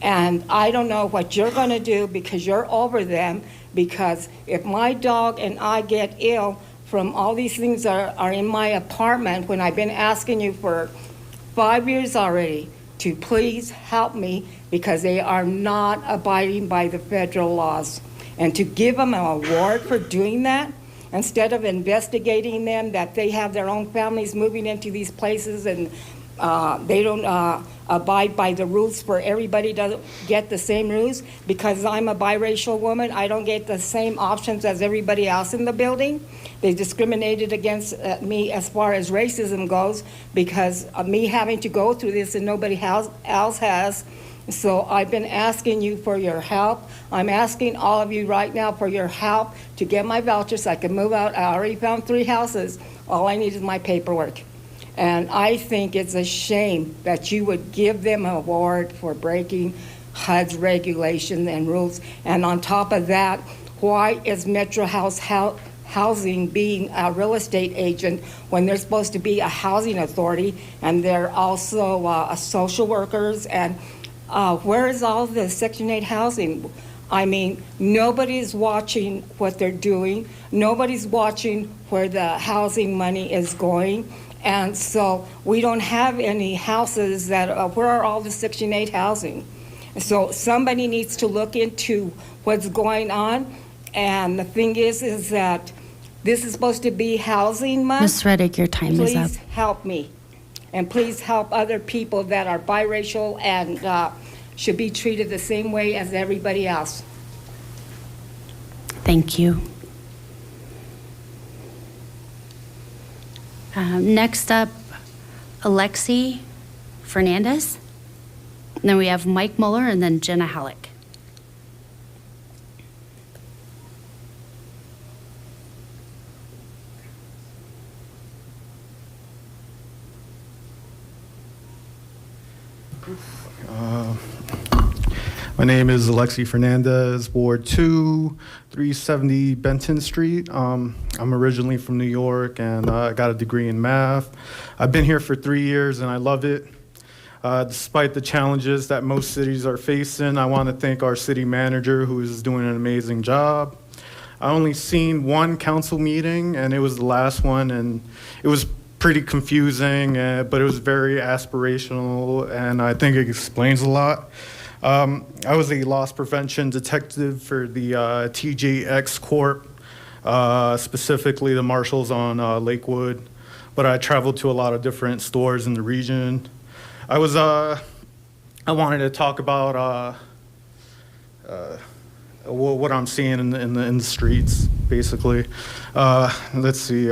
And I don't know what you're gonna do, because you're over them, because if my dog and I get ill from all these things that are in my apartment, when I've been asking you for 5 years already to please help me, because they are not abiding by the federal laws. And to give them an award for doing that, instead of investigating them, that they have their own families moving into these places, and they don't abide by the rules for everybody doesn't get the same rules. Because I'm a biracial woman, I don't get the same options as everybody else in the building. They discriminated against me as far as racism goes, because of me having to go through this and nobody else has. So I've been asking you for your help. I'm asking all of you right now for your help to get my vouchers so I can move out. I already found 3 houses. All I need is my paperwork. And I think it's a shame that you would give them an award for breaking HUD's regulations and rules. And on top of that, why is Metro Housing being a real estate agent when they're supposed to be a housing authority, and they're also social workers? And where is all the Section 8 housing? I mean, nobody's watching what they're doing. Nobody's watching where the housing money is going. And so we don't have any houses that, where are all the Section 8 housing? So somebody needs to look into what's going on. And the thing is that This is supposed to be housing month. Ms. Reddick, your time is up. Please help me. And please help other people that are biracial and should be treated the same way as everybody else. Thank you. Next up, Alexi Fernandez. And then we have Mike Muller and then Jenna Halleck. My name is Alexi Fernandez, Ward 2, 370 Benton Street. I'm originally from New York, and I got a degree in math. I've been here for 3 years, and I love it. Despite the challenges that most cities are facing, I want to thank our city manager, who is doing an amazing job. I only seen one council meeting, and it was the last one, and it was pretty confusing, but it was very aspirational, and I think it explains a lot. I was a loss prevention detective for the TJX Corp, specifically the marshals on Lakewood, but I traveled to a lot of different stores in the region. I wanted to talk about what I'm seeing in the streets, basically. Let's see.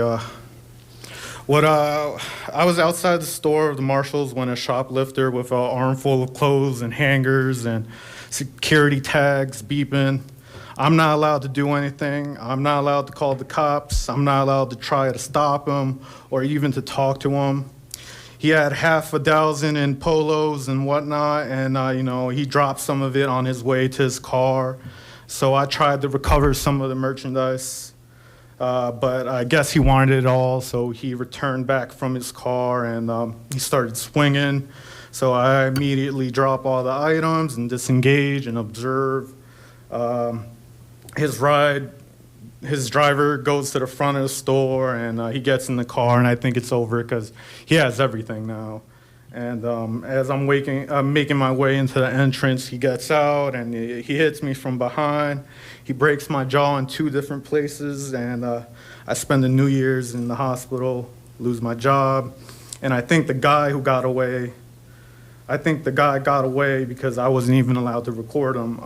I was outside the store of the Marshalls when a shoplifter with an armful of clothes and hangers and security tags beeping. I'm not allowed to do anything. I'm not allowed to call the cops. I'm not allowed to try to stop him or even to talk to him. He had half a dozen in polos and whatnot, and he dropped some of it on his way to his car. So I tried to recover some of the merchandise, but I guess he wanted it all, so he returned back from his car and he started swinging. So I immediately drop all the items and disengage and observe. His driver goes to the front of the store and he gets in the car, and I think it's over because he has everything now. And as I'm making my way into the entrance, he gets out and he hits me from behind. He breaks my jaw in 2 different places, and I spend the New Year's in the hospital, lose my job. And I think the guy got away because I wasn't even allowed to record him.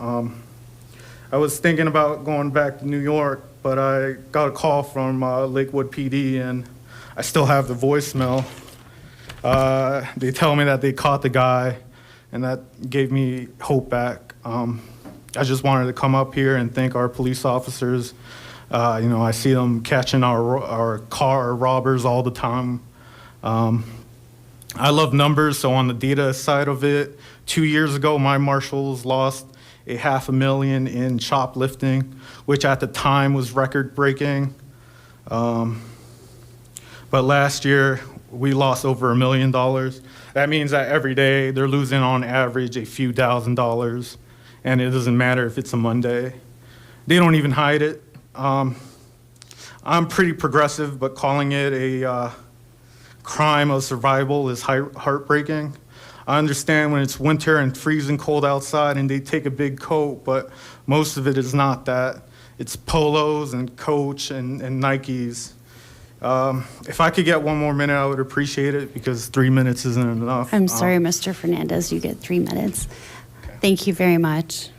I was thinking about going back to New York, but I got a call from Lakewood PD, and I still have the voicemail. They tell me that they caught the guy, and that gave me hope back. I just wanted to come up here and thank our police officers. I see them catching our car robbers all the time. I love numbers, so on the data side of it, 2 years ago, my marshals lost $500,000 in shoplifting, which at the time was record-breaking. But last year, we lost over $1 million. That means that every day they're losing on average a few $1,000s, and it doesn't matter if it's a Monday. They don't even hide it. I'm pretty progressive, but calling it a crime of survival is heartbreaking. I understand when it's winter and freezing cold outside and they take a big coat, but most of it is not that. It's polos and Coach and Nikes. If I could get 1 more minute, I would appreciate it, because 3 minutes isn't enough. I'm sorry, Mr. Fernandez, you get 3 minutes. Okay. Thank you very much.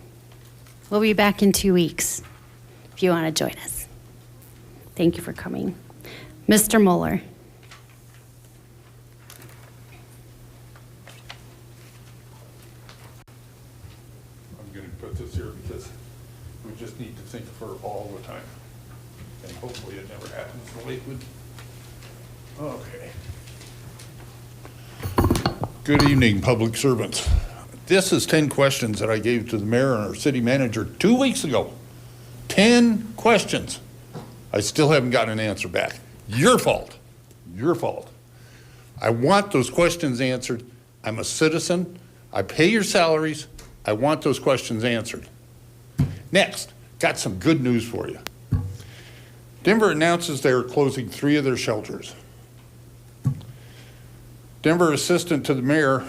We'll be back in 2 weeks if you want to join us. Thank you for coming. Mr. Mueller. I'm going to put this here because we just need to think of her all the time. And hopefully it never happens in Lakewood. Okay. Good evening, public servants. This is 10 questions that I gave to the mayor and our city manager 2 weeks ago. 10 questions. I still haven't gotten an answer back. Your fault. Your fault. I want those questions answered. I'm a citizen. I pay your salaries. I want those questions answered. Next, got some good news for you. Denver announces they are closing 3 of their shelters. Denver assistant to the mayor,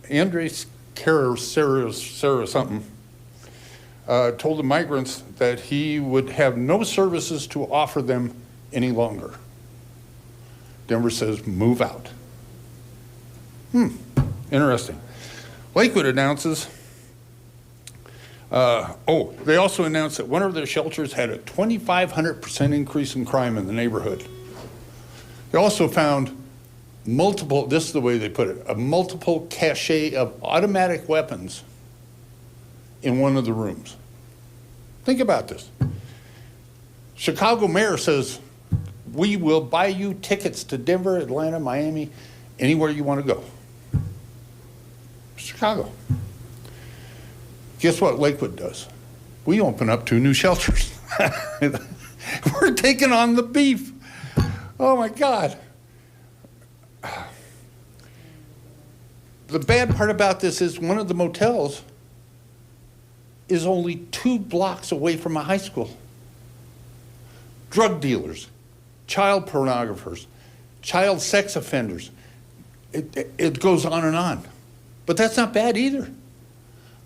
Andres Sarah something, told the migrants that he would have no services to offer them any longer. Denver says, move out. Interesting. Lakewood announces, they also announced that one of their shelters had a 2,500% increase in crime in the neighborhood. They also found multiple, this is the way they put it, a multiple cache of automatic weapons in one of the rooms. Think about this. Chicago mayor says, we will buy you tickets to Denver, Atlanta, Miami, anywhere you want to go. Chicago. Guess what Lakewood does? We open up 2 new shelters. We're taking on the beef. Oh my God. The bad part about this is one of the motels is only 2 blocks away from a high school. Drug dealers, child pornographers, child sex offenders. It goes on and on. But that's not bad either.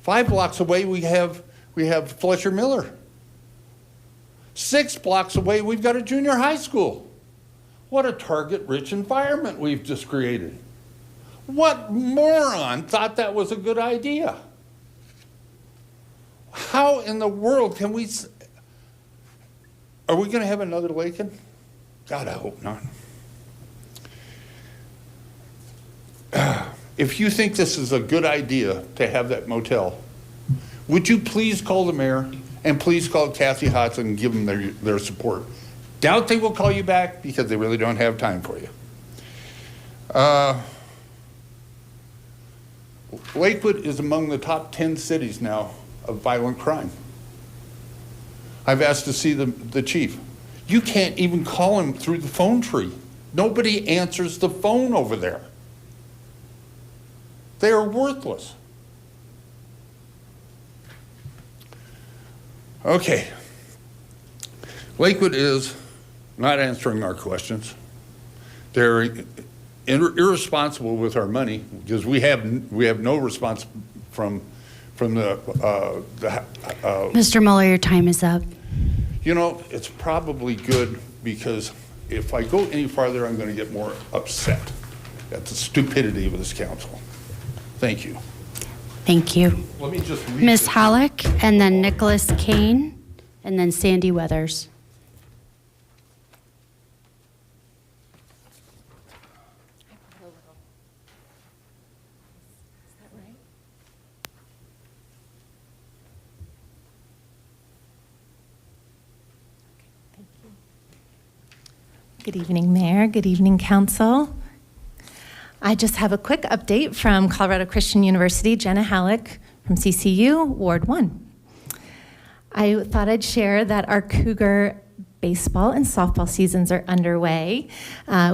5 blocks away, we have Fletcher Miller. 6 blocks away, we've got a junior high school. What a target-rich environment we've just created. What moron thought that was a good idea? How in the world can we... Are we going to have another Lakin? God, I hope not. If you think this is a good idea to have that motel, would you please call the mayor and please call Kathy Hodson and give them their support? Doubt they will call you back because they really don't have time for you. Lakewood is among the top 10 cities now of violent crime. I've asked to see the chief. You can't even call him through the phone tree. Nobody answers the phone over there. They are worthless. Okay. Lakewood is not answering our questions. They're irresponsible with our money because we have no response from the Mr. Mueller, your time is up. You know, it's probably good because if I go any farther, I'm going to get more upset at the stupidity of this council. Thank you. Thank you. Let me just read Ms. this. Halleck, and then Nicholas Kane, and then Sandy Weathers. Good evening, Mayor. Good evening, Council. I just have a quick update from Colorado Christian University. Jenna Halleck from CCU, Ward 1. I thought I'd share that our Cougar baseball and softball seasons are underway.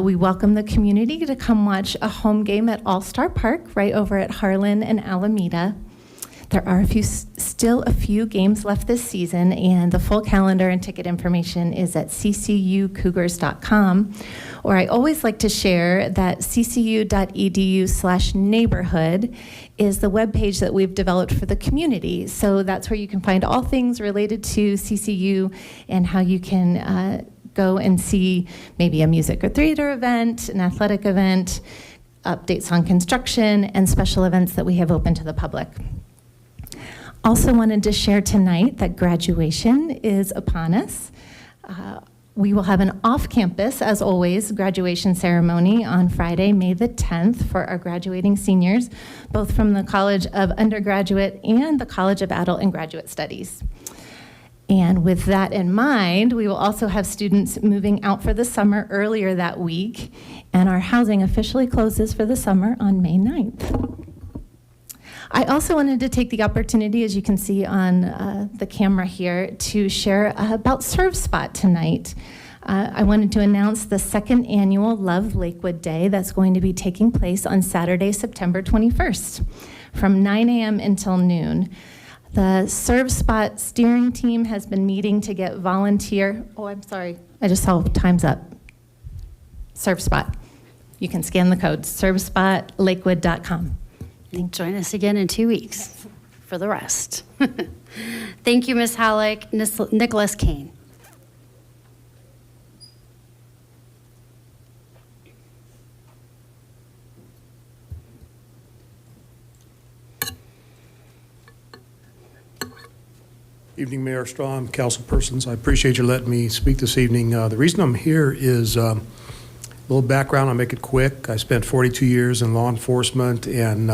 We welcome the community to come watch a home game at All-Star Park right over at Harlan and Alameda. There are still a few games left this season, and the full calendar and ticket information is at ccucougars.com. Or I always like to share that ccu.edu/neighborhood is the webpage that we've developed for the community. So that's where you can find all things related to CCU and how you can go and see maybe a music or theater event, an athletic event, updates on construction, and special events that we have open to the public. Also wanted to share tonight that graduation is upon us. We will have an off-campus, as always, graduation ceremony on Friday, May the 10th for our graduating seniors, both from the College of Undergraduate and the College of Adult and Graduate Studies. And with that in mind, we will also have students moving out for the summer earlier that week, and our housing officially closes for the summer on May 9th. I also wanted to take the opportunity, as you can see on the camera here, to share about ServSpot tonight. I wanted to announce the 2nd annual Love Lakewood Day that's going to be taking place on Saturday, September 21st from 9 a.m. until noon. The ServSpot steering team has been meeting to get volunteer, I just saw time's up. ServSpot. You can scan the code, servspotlakewood.com. Join us again in 2 weeks for the rest. Thank you, Ms. Halleck. Nicholas Kane. Evening, Mayor Strom, councilpersons. I appreciate you letting me speak this evening. The reason I'm here is a little background. I'll make it quick. I spent 42 years in law enforcement, and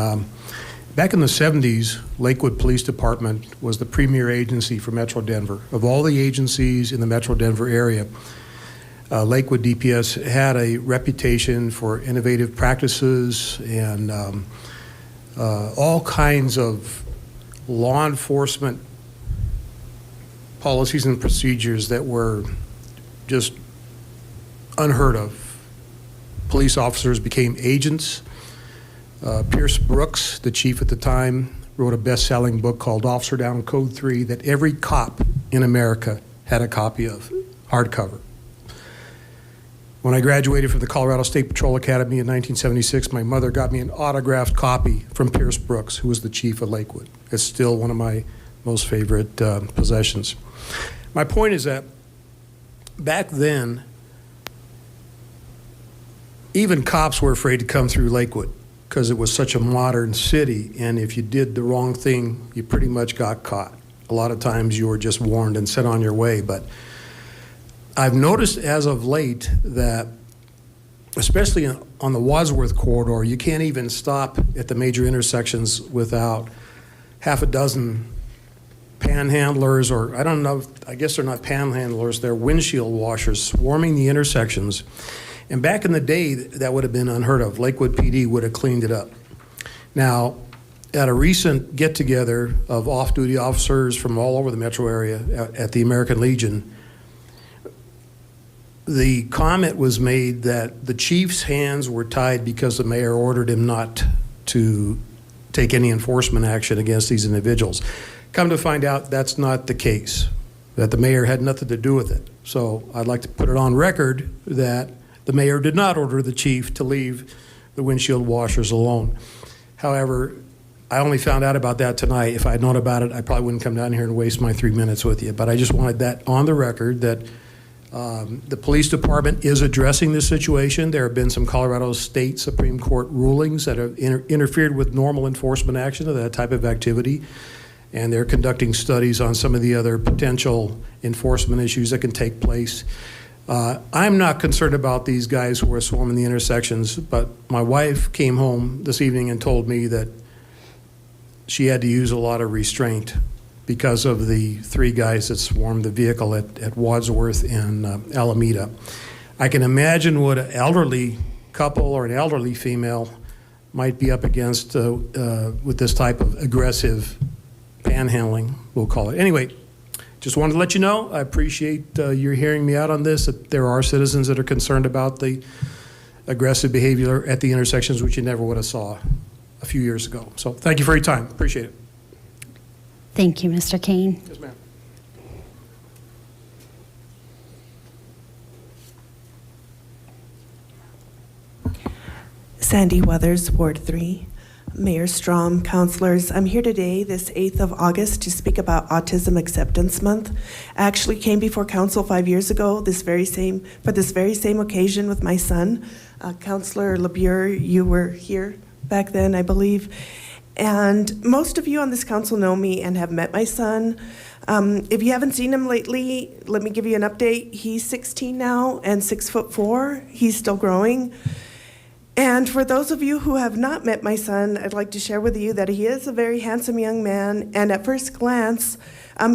back in the 70s, Lakewood Police Department was the premier agency for Metro Denver. Of all the agencies in the Metro Denver area, Lakewood DPS had a reputation for innovative practices and all kinds of law enforcement policies and procedures that were just unheard of. Police officers became agents. Pierce Brooks, the chief at the time, wrote a best-selling book called Officer Down Code 3 that every cop in America had a copy of, hardcover. When I graduated from the Colorado State Patrol Academy in 1976, my mother got me an autographed copy from Pierce Brooks, who was the chief of Lakewood. It's still one of my most favorite possessions. My point is that back then, even cops were afraid to come through Lakewood because it was such a modern city, and if you did the wrong thing, you pretty much got caught. A lot of times you were just warned and sent on your way, but I've noticed as of late that, especially on the Wadsworth corridor, you can't even stop at the major intersections without half a dozen panhandlers, or I don't know, I guess they're not panhandlers, they're windshield washers swarming the intersections. And back in the day, that would have been unheard of. Lakewood PD would have cleaned it up. Now, at a recent get-together of off-duty officers from all over the metro area at the American Legion, the comment was made that the chief's hands were tied because the mayor ordered him not to take any enforcement action against these individuals. Come to find out, that's not the case, that the mayor had nothing to do with it. So I'd like to put it on record that the mayor did not order the chief to leave the windshield washers alone. However, I only found out about that tonight. If I had known about it, I probably wouldn't come down here and waste my 3 minutes with you. But I just wanted that on the record that the police department is addressing this situation. There have been some Colorado State Supreme Court rulings that have interfered with normal enforcement action of that type of activity. And they're conducting studies on some of the other potential enforcement issues that can take place. I'm not concerned about these guys who are swarming the intersections, but my wife came home this evening and told me that she had to use a lot of restraint because of the 3 guys that swarmed the vehicle at Wadsworth and Alameda. I can imagine what an elderly couple or an elderly female might be up against with this type of aggressive panhandling, we'll call it. Anyway, just wanted to let you know, I appreciate your hearing me out on this, that there are citizens that are concerned about the aggressive behavior at the intersections, which you never would have saw a few years ago. So thank you for your time. Appreciate it. Thank you, Mr. Kane. Yes, ma'am. Sandy Weathers, Ward 3. Mayor Strom, councilors, I'm here today, this 8th of August, to speak about Autism Acceptance Month. I actually came before council 5 years ago, for this very same occasion with my son. Councilor LeBure, you were here back then, I believe. And most of you on this council know me and have met my son. If you haven't seen him lately, let me give you an update. He's 16 now and 6'4". He's still growing. And for those of you who have not met my son, I'd like to share with you that he is a very handsome young man, and at first glance,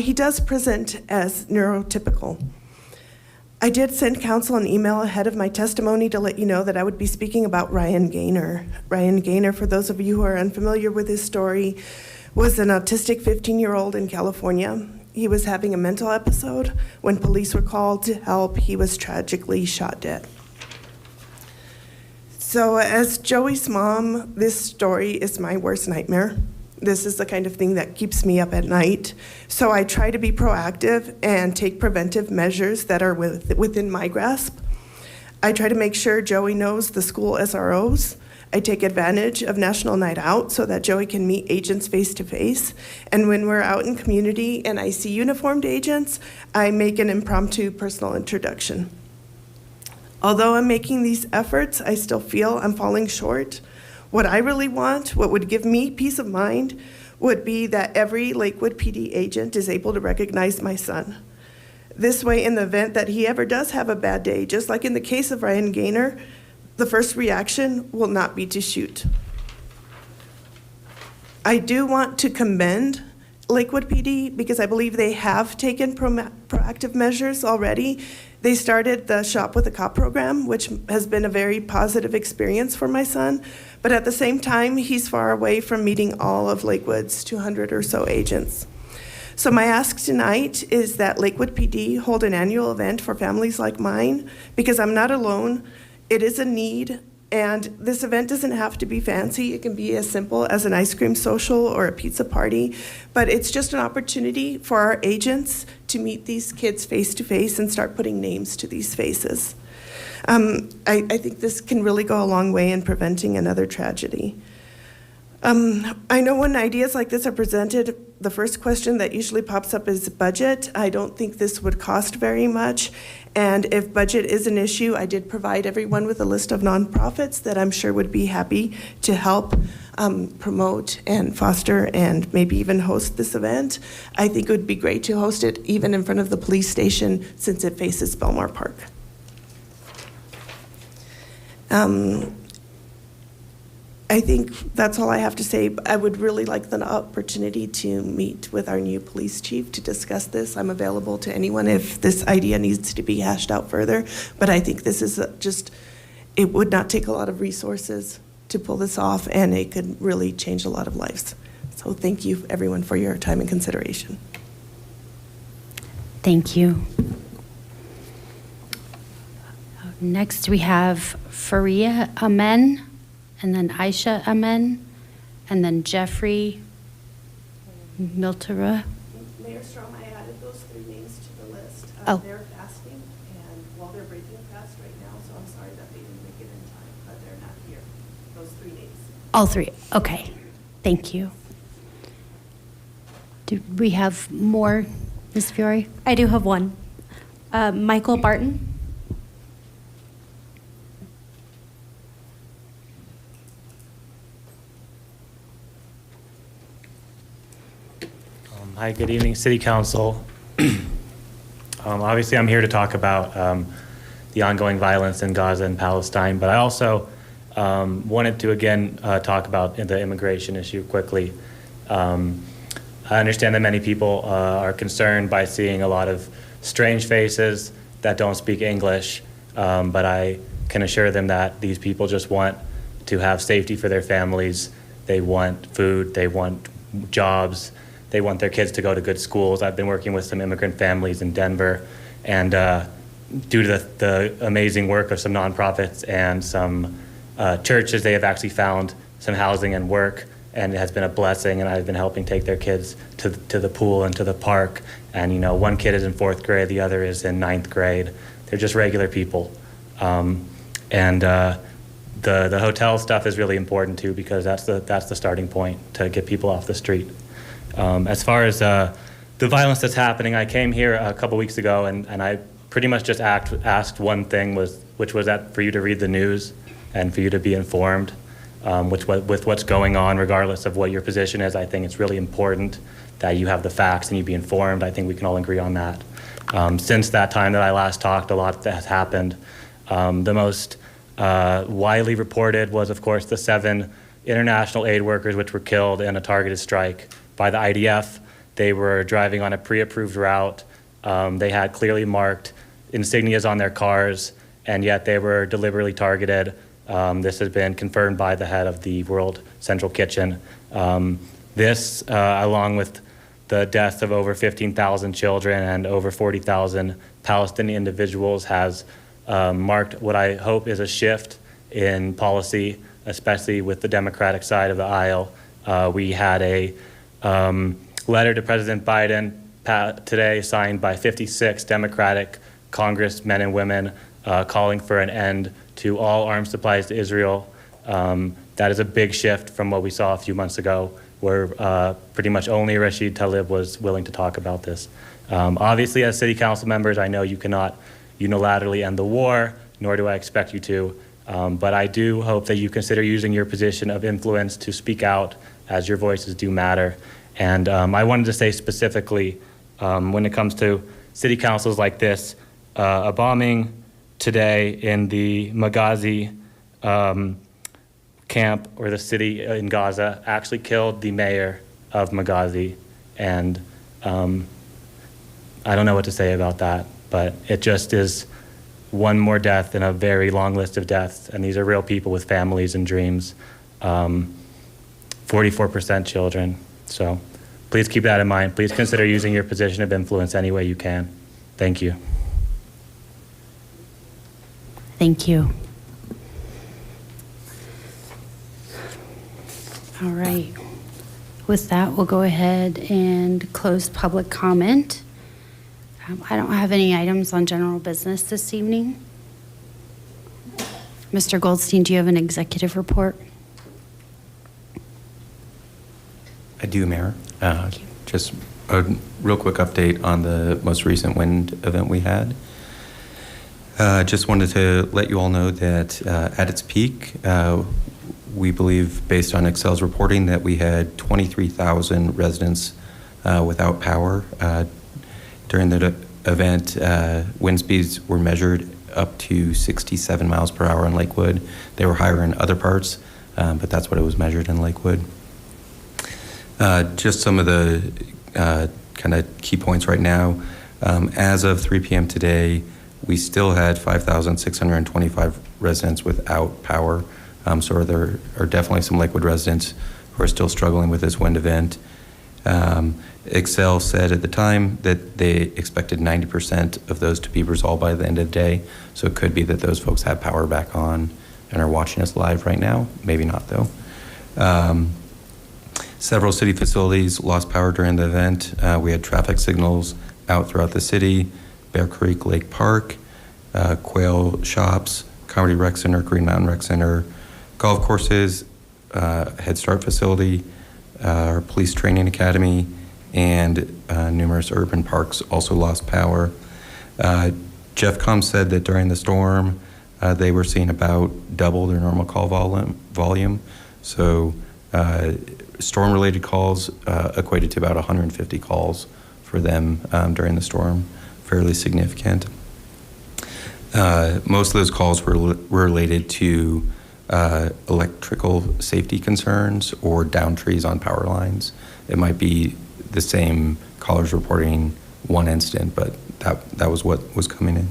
he does present as neurotypical. I did send council an email ahead of my testimony to let you know that I would be speaking about Ryan Gaynor. Ryan Gaynor, for those of you who are unfamiliar with his story, was an autistic 15-year-old in California. He was having a mental episode. When police were called to help, he was tragically shot dead. So as Joey's mom, this story is my worst nightmare. This is the kind of thing that keeps me up at night. So I try to be proactive and take preventive measures that are within my grasp. I try to make sure Joey knows the school SROs. I take advantage of National Night Out so that Joey can meet agents face to face. And when we're out in community and I see uniformed agents, I make an impromptu personal introduction. Although I'm making these efforts, I still feel I'm falling short. What I really want, what would give me peace of mind, would be that every Lakewood PD agent is able to recognize my son. This way, in the event that he ever does have a bad day, just like in the case of Ryan Gaynor, the first reaction will not be to shoot. I do want to commend Lakewood PD because I believe they have taken proactive measures already. They started the Shop with a Cop program, which has been a very positive experience for my son. But at the same time, he's far away from meeting all of Lakewood's 200 or so agents. So my ask tonight is that Lakewood PD hold an annual event for families like mine, because I'm not alone. It is a need, and this event doesn't have to be fancy. It can be as simple as an ice cream social or a pizza party, but it's just an opportunity for our agents to meet these kids face to face and start putting names to these faces. I think this can really go a long way in preventing another tragedy. I know when ideas like this are presented, the first question that usually pops up is budget. I don't think this would cost very much. And if budget is an issue, I did provide everyone with a list of nonprofits that I'm sure would be happy to help promote and foster and maybe even host this event. I think it would be great to host it even in front of the police station since it faces Belmar Park. I think that's all I have to say. I would really like the opportunity to meet with our new police chief to discuss this. I'm available to anyone if this idea needs to be hashed out further. But I think this is it would not take a lot of resources to pull this off, and it could really change a lot of lives. So thank you, everyone, for your time and consideration. Thank you. Next, we have Faria Amen, and then Aisha Amen, and then Jeffrey Miltera. Mayor Strom, I added those 3 names to the list. Oh. They're fasting, and while they're breaking fast right now, so I'm sorry that they didn't make it in time, but they're not here. Those 3 names. All 3. Okay. Thank you. Do we have more, Ms. Fiore? I do have one. Michael Barton. Hi, good evening, City Council. Obviously, I'm here to talk about the ongoing violence in Gaza and Palestine, but I also wanted to again talk about the immigration issue quickly. I understand that many people are concerned by seeing a lot of strange faces that don't speak English, but I can assure them that these people just want to have safety for their families. They want food, they want jobs, they want their kids to go to good schools. I've been working with some immigrant families in Denver, and due to the amazing work of some nonprofits and some churches, they have actually found some housing and work, and it has been a blessing, and I've been helping take their kids to the pool and to the park. And you know, one kid is in 4th grade, the other is in 9th grade. They're just regular people. The hotel stuff is really important too, because that's the starting point to get people off the street. As far as the violence that's happening, I came here a couple weeks ago, and I pretty much just asked one thing, which was that for you to read the news and for you to be informed with what's going on, regardless of what your position is. I think it's really important that you have the facts and you be informed. I think we can all agree on that. Since that time that I last talked, a lot has happened. The most widely reported was, of course, the 7 international aid workers which were killed in a targeted strike by the IDF. They were driving on a pre-approved route. They had clearly marked insignias on their cars, and yet they were deliberately targeted. This has been confirmed by the head of the World Central Kitchen. This, along with the deaths of over 15,000 children and over 40,000 Palestinian individuals, has marked what I hope is a shift in policy, especially with the Democratic side of the aisle. We had a letter to President Biden today signed by 56 Democratic congressmen and women calling for an end to all arms supplies to Israel. That is a big shift from what we saw a few months ago, where pretty much only Rashid Tlaib was willing to talk about this. Obviously, as city council members, I know you cannot unilaterally end the war, nor do I expect you to, but I do hope that you consider using your position of influence to speak out as your voices do matter. And I wanted to say specifically, when it comes to city councils like this, a bombing today in the Maghazi camp or the city in Gaza actually killed the mayor of Maghazi. And I don't know what to say about that, but it just is one more death in a very long list of deaths. And these are real people with families and dreams. 44% children. So please keep that in mind. Please consider using your position of influence any way you can. Thank you. Thank you. All right. With that, we'll go ahead and close public comment. I don't have any items on general business this evening. Mr. Goldstein, do you have an executive report? I do, Mayor. Just a real quick update on the most recent wind event we had. Just wanted to let you all know that at its peak, we believe, based on Excel's reporting, that we had 23,000 residents without power. During the event, wind speeds were measured up to 67 miles per hour in Lakewood. They were higher in other parts, but that's what it was measured in Lakewood. Just some of the kind of key points right now. As of 3 p.m. today, we still had 5,625 residents without power. So there are definitely some Lakewood residents who are still struggling with this wind event. Excel said at the time that they expected 90% of those to be resolved by the end of the day. So it could be that those folks have power back on and are watching us live right now. Maybe not, though. Several city facilities lost power during the event. We had traffic signals out throughout the city: Bear Creek Lake Park, Quail Shops, Comedy Rec Center, Green Mountain Rec Center, golf courses, Head Start facility, our police training academy, and numerous urban parks also lost power. Jeffcom said that during the storm, they were seeing about double their normal call volume. So storm-related calls equated to about 150 calls for them during the storm, fairly significant. Most of those calls were related to electrical safety concerns or down trees on power lines. It might be the same callers reporting one incident, but that was what was coming in.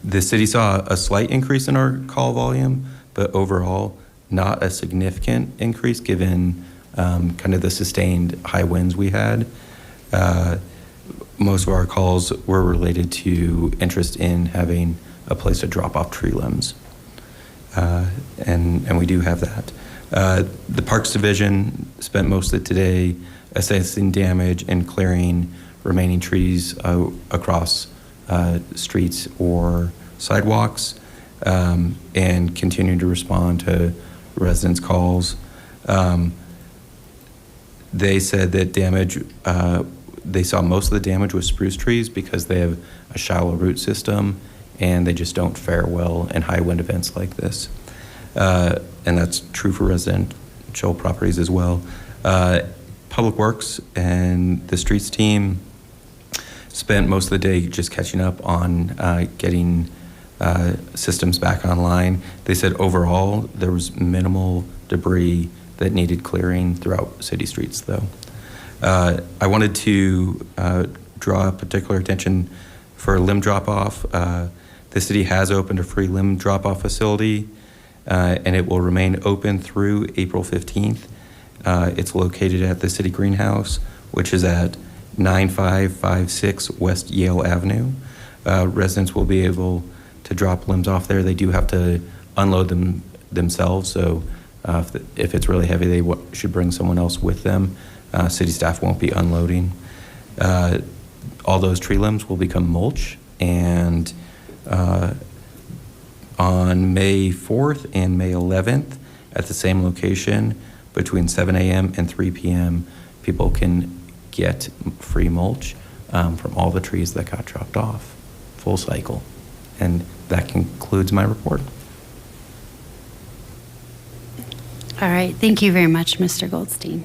The city saw a slight increase in our call volume, but overall not a significant increase given kind of the sustained high winds we had. Most of our calls were related to interest in having a place to drop off tree limbs. And we do have that. The Parks Division spent most of today assessing damage and clearing remaining trees across streets or sidewalks, and continuing to respond to residents' calls. They said that damage, they saw most of the damage with spruce trees because they have a shallow root system and they just don't fare well in high wind events like this. And that's true for residential properties as well. Public Works and the streets team spent most of the day just catching up on getting systems back online. They said overall there was minimal debris that needed clearing throughout city streets, though. I wanted to draw particular attention for limb drop-off. The city has opened a free limb drop-off facility, and it will remain open through April 15th. It's located at the City Greenhouse, which is at 9556 West Yale Avenue. Residents will be able to drop limbs off there. They do have to unload them themselves, so if it's really heavy, they should bring someone else with them. City staff won't be unloading. All those tree limbs will become mulch, and on May 4th and May 11th at the same location between 7 a.m. and 3 p.m., people can get free mulch from all the trees that got dropped off, full cycle. And that concludes my report. All right, thank you very much, Mr. Goldstein.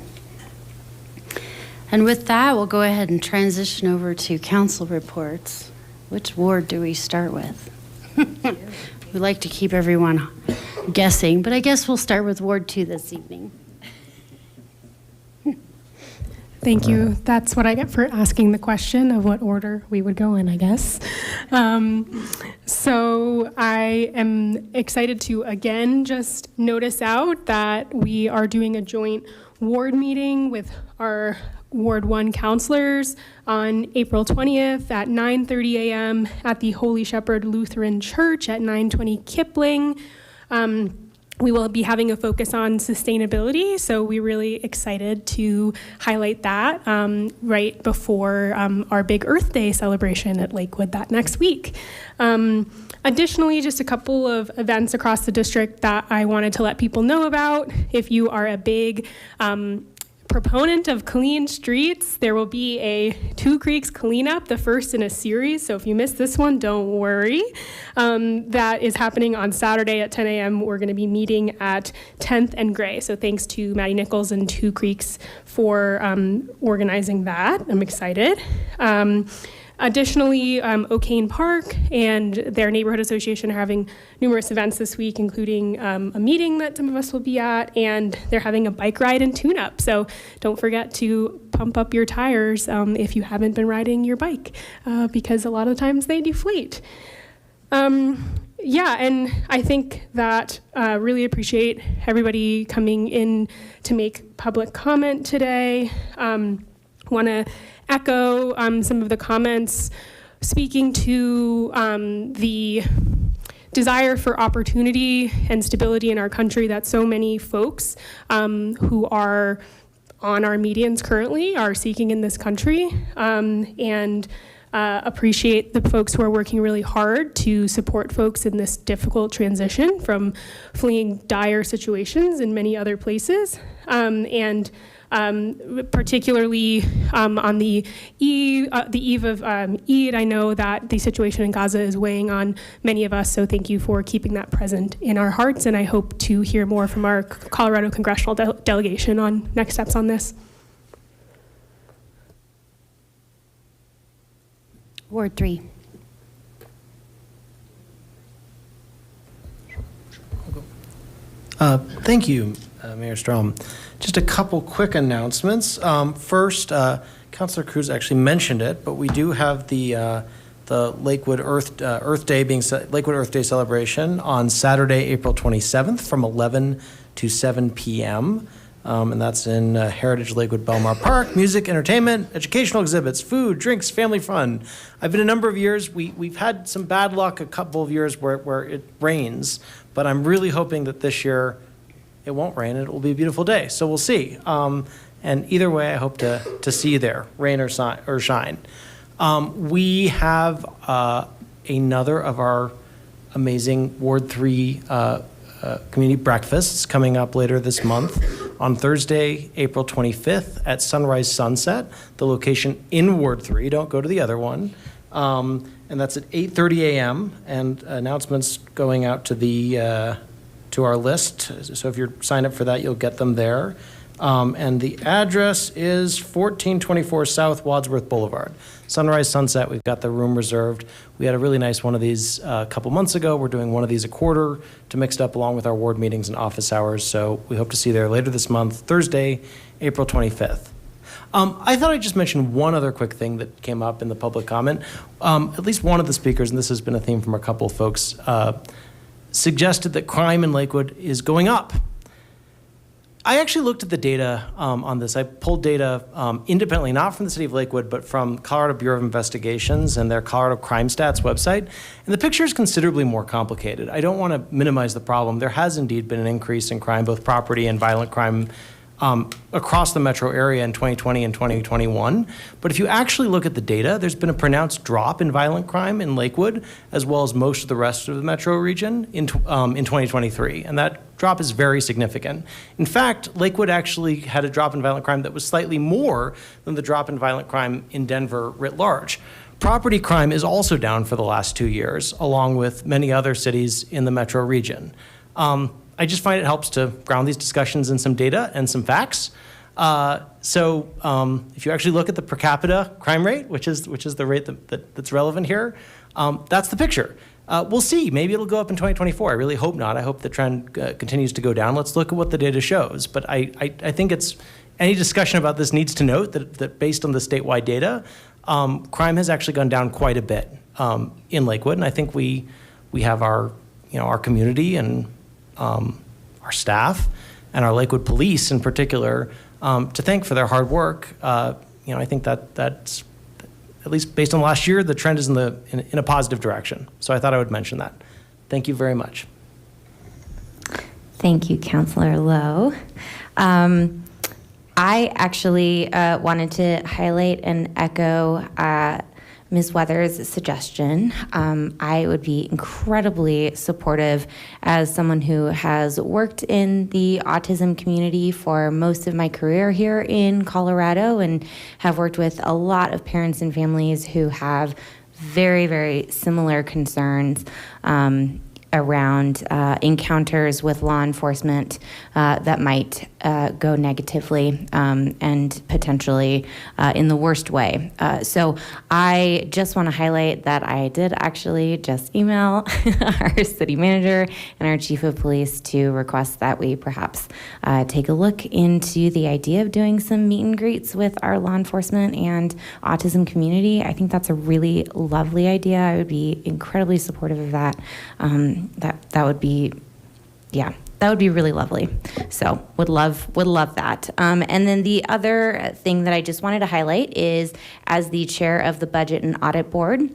And with that, we'll go ahead and transition over to council reports. Which ward do we start with? We like to keep everyone guessing, but I guess we'll start with Ward 2 this evening. Thank you. That's what I get for asking the question of what order we would go in, I guess. So I am excited to again just notice out that we are doing a joint ward meeting with our Ward 1 counselors on April 20th at 9:30 a.m. at the Holy Shepherd Lutheran Church at 920 Kipling. We will be having a focus on sustainability, so we're really excited to highlight that right before our big Earth Day celebration at Lakewood that next week. Additionally, just a couple of events across the district that I wanted to let people know about. If you are a big proponent of clean streets, there will be a Two Creeks cleanup, the first in a series. So if you missed this one, don't worry. That is happening on Saturday at 10 a.m. We're going to be meeting at 10th and Gray. So thanks to Maddie Nichols and Two Creeks for organizing that. I'm excited. Additionally, O'Kane Park and their neighborhood association are having numerous events this week, including a meeting that some of us will be at, and they're having a bike ride and tune-up. So don't forget to pump up your tires if you haven't been riding your bike, because a lot of the times they deflate. Yeah, and I think that really appreciate everybody coming in to make public comment today. Want to echo some of the comments speaking to the desire for opportunity and stability in our country that so many folks who are on our medians currently are seeking in this country, and appreciate the folks who are working really hard to support folks in this difficult transition from fleeing dire situations in many other places, and particularly on the eve of Eid, I know that the situation in Gaza is weighing on many of us, so thank you for keeping that present in our hearts, and I hope to hear more from our Colorado congressional delegation on next steps on this. Ward 3. Thank you, Mayor Strom. Just a couple quick announcements. First, Councilor Cruz actually mentioned it, but we do have the Lakewood Earth Day celebration on Saturday, April 27th from 11 to 7 p.m. And that's in Heritage Lakewood Belmar Park. Music, entertainment, educational exhibits, food, drinks, family fun. I've been a number of years. We've had some bad luck a couple of years where it rains, but I'm really hoping that this year it won't rain and it will be a beautiful day. So we'll see. And either way, I hope to see you there, rain or shine. We have another of our amazing Ward 3 community breakfasts coming up later this month on Thursday, April 25th at Sunrise Sunset, the location in Ward 3. Don't go to the other one. And that's at 8:30 a.m. and announcements going out to the to our list. So if you're signed up for that, you'll get them there. And the address is 1424 South Wadsworth Boulevard. Sunrise Sunset, we've got the room reserved. We had a really nice one of these a couple months ago. We're doing one of these a quarter to mix it up along with our ward meetings and office hours. So we hope to see you there later this month, Thursday, April 25th. I thought I'd just mention one other quick thing that came up in the public comment. At least one of the speakers, and this has been a theme from a couple of folks, suggested that crime in Lakewood is going up. I actually looked at the data on this. I pulled data independently, not from the city of Lakewood, but from Colorado Bureau of Investigations and their Colorado Crime Stats website. And the picture is considerably more complicated. I don't want to minimize the problem. There has indeed been an increase in crime, both property and violent crime, across the metro area in 2020 and 2021. But if you actually look at the data, there's been a pronounced drop in violent crime in Lakewood, as well as most of the rest of the metro region in 2023. And that drop is very significant. In fact, Lakewood actually had a drop in violent crime that was slightly more than the drop in violent crime in Denver writ large. Property crime is also down for the last 2 years, along with many other cities in the metro region. I just find it helps to ground these discussions in some data and some facts. So if you actually look at the per capita crime rate, which is the rate that's relevant here, that's the picture. We'll see. Maybe it'll go up in 2024. I really hope not. I hope the trend continues to go down. Let's look at what the data shows. But I think any discussion about this needs to note that based on the statewide data, crime has actually gone down quite a bit in Lakewood. And I think we have our community and our staff and our Lakewood police in particular to thank for their hard work. I think that's at least based on last year, the trend is in a positive direction. So I thought I would mention that. Thank you very much. Thank you, Councilor Lowe. I actually wanted to highlight and echo Ms. Weathers' suggestion. I would be incredibly supportive as someone who has worked in the autism community for most of my career here in Colorado and have worked with a lot of parents and families who have very, very similar concerns around encounters with law enforcement that might go negatively and potentially in the worst way. So I just want to highlight that I did actually just email our city manager and our chief of police to request that we perhaps take a look into the idea of doing some meet and greets with our law enforcement and autism community. I think that's a really lovely idea. I would be incredibly supportive of that. That would be, yeah, that would be really lovely. So would love that. And then the other thing that I just wanted to highlight is, as the chair of the Budget and Audit Board,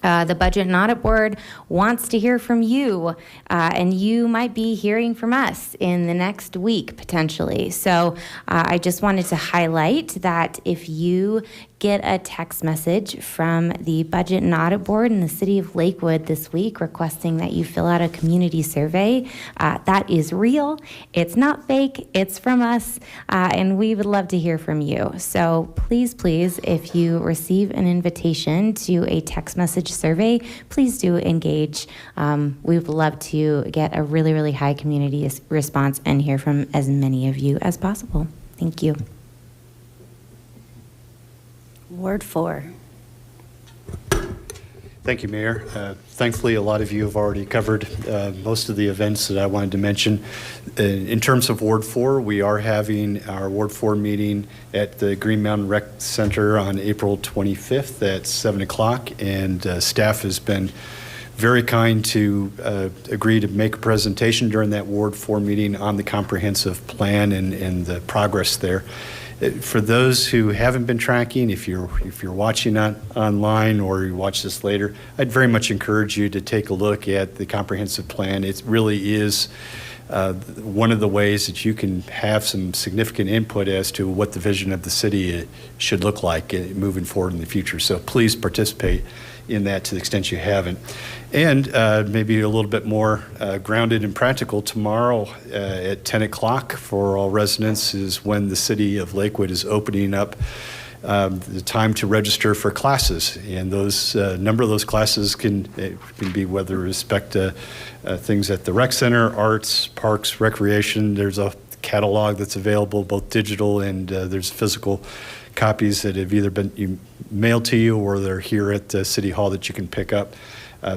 the Budget and Audit Board wants to hear from you, and you might be hearing from us in the next week, potentially. So I just wanted to highlight that if you get a text message from the Budget and Audit Board in the city of Lakewood this week requesting that you fill out a community survey, that is real. It's not fake. It's from us, and we would love to hear from you. So please, if you receive an invitation to a text message survey, please do engage. We would love to get a really, really high community response and hear from as many of you as possible. Thank you. Ward 4. Thank you, Mayor. Thankfully, a lot of you have already covered most of the events that I wanted to mention. In terms of Ward 4, we are having our Ward 4 meeting at the Green Mountain Rec Center on April 25th at 7 o'clock, and staff has been very kind to agree to make a presentation during that Ward 4 meeting on the comprehensive plan and the progress there. For those who haven't been tracking, if you're watching online or you watch this later, I'd very much encourage you to take a look at the comprehensive plan. It really is one of the ways that you can have some significant input as to what the vision of the city should look like moving forward in the future. So please participate in that to the extent you haven't. And maybe a little bit more grounded and practical, tomorrow at 10 o'clock for all residents is when the city of Lakewood is opening up the time to register for classes. And those number of those classes can be whether respect to things at the rec center, arts, parks, recreation. There's a catalog that's available, both digital and there's physical copies that have either been mailed to you or they're here at City Hall that you can pick up.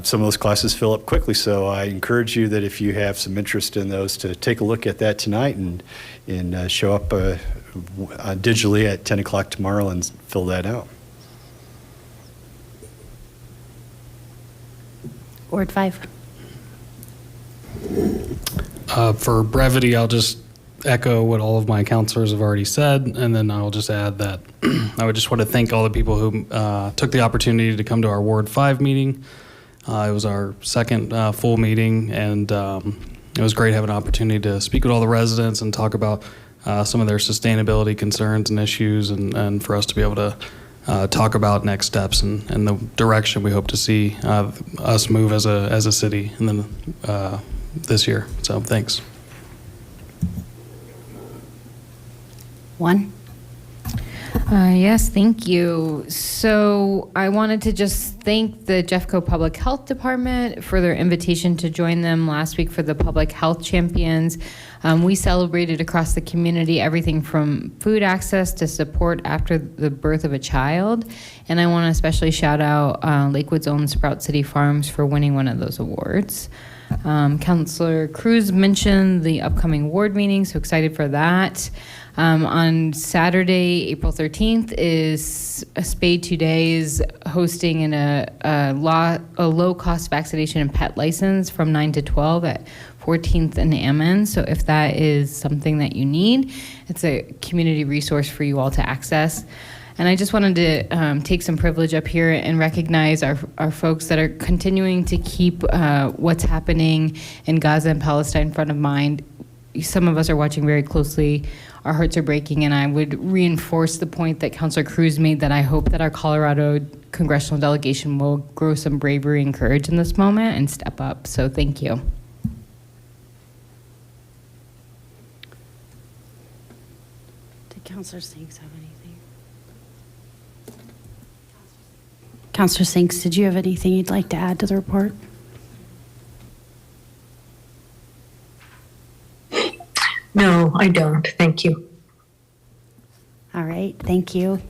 Some of those classes fill up quickly, so I encourage you that if you have some interest in those to take a look at that tonight and show up digitally at 10 o'clock tomorrow and fill that out. Ward 5. For brevity, I'll just echo what all of my counselors have already said, and then I'll just add that I would just want to thank all the people who took the opportunity to come to our Ward 5 meeting. It was our second full meeting, and it was great having an opportunity to speak with all the residents and talk about some of their sustainability concerns and issues, and for us to be able to talk about next steps and the direction we hope to see us move as a city and then this year. So thanks. 1. Yes, thank you. So I wanted to just thank the Jeffco Public Health Department for their invitation to join them last week for the Public Health Champions. We celebrated across the community everything from food access to support after the birth of a child. And I want to especially shout out Lakewood's own Sprout City Farms for winning one of those awards. Councilor Cruz mentioned the upcoming ward meeting, so excited for that. On Saturday, April 13th, is a Spade 2 Days hosting a low-cost vaccination and pet license from 9 to 12 at 14th and Ammon. So if that is something that you need, it's a community resource for you all to access. And I just wanted to take some privilege up here and recognize our folks that are continuing to keep what's happening in Gaza and Palestine front of mind. Some of us are watching very closely. Our hearts are breaking, and I would reinforce the point that Councilor Cruz made that I hope that our Colorado congressional delegation will grow some bravery and courage in this moment and step up. So thank you. Did Councilor Sinks have anything? Councilor Sinks, did you have anything you'd like to add to the report? No, I don't. Thank you. All right, thank you.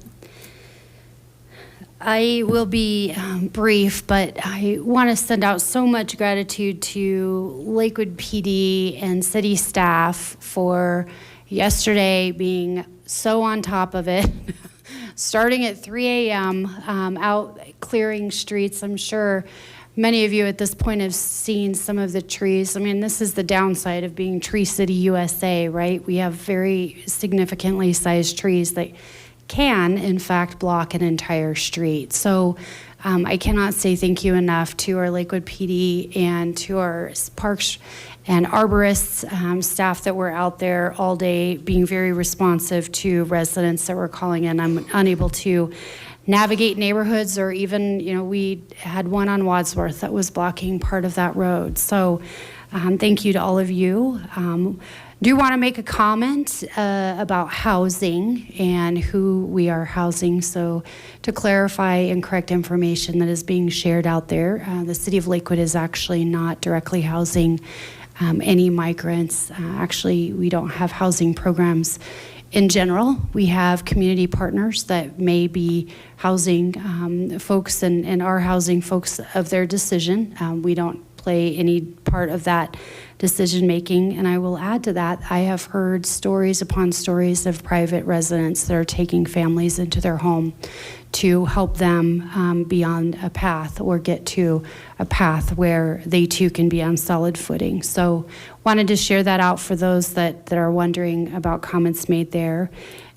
I will be brief, but I want to send out so much gratitude to Lakewood PD and city staff for yesterday being so on top of it. Starting at 3 a.m. Out clearing streets. I'm sure many of you at this point have seen some of the trees. I mean, this is the downside of being Tree City, USA, right? We have very significantly sized trees that can, in fact, block an entire street. So I cannot say thank you enough to our Lakewood PD and to our parks and arborists, staff that were out there all day being very responsive to residents that were calling in. I'm unable to navigate neighborhoods, or even, we had one on Wadsworth that was blocking part of that road. So thank you to all of you. Do want to make a comment about housing and who we are housing. So to clarify and correct information that is being shared out there, the city of Lakewood is actually not directly housing any migrants. Actually, we don't have housing programs in general. We have community partners that may be housing folks and are housing folks of their decision. We don't play any part of that decision making. And I will add to that, I have heard stories upon stories of private residents that are taking families into their home to help them be on a path or get to a path where they too can be on solid footing. So wanted to share that out for those that are wondering about comments made there.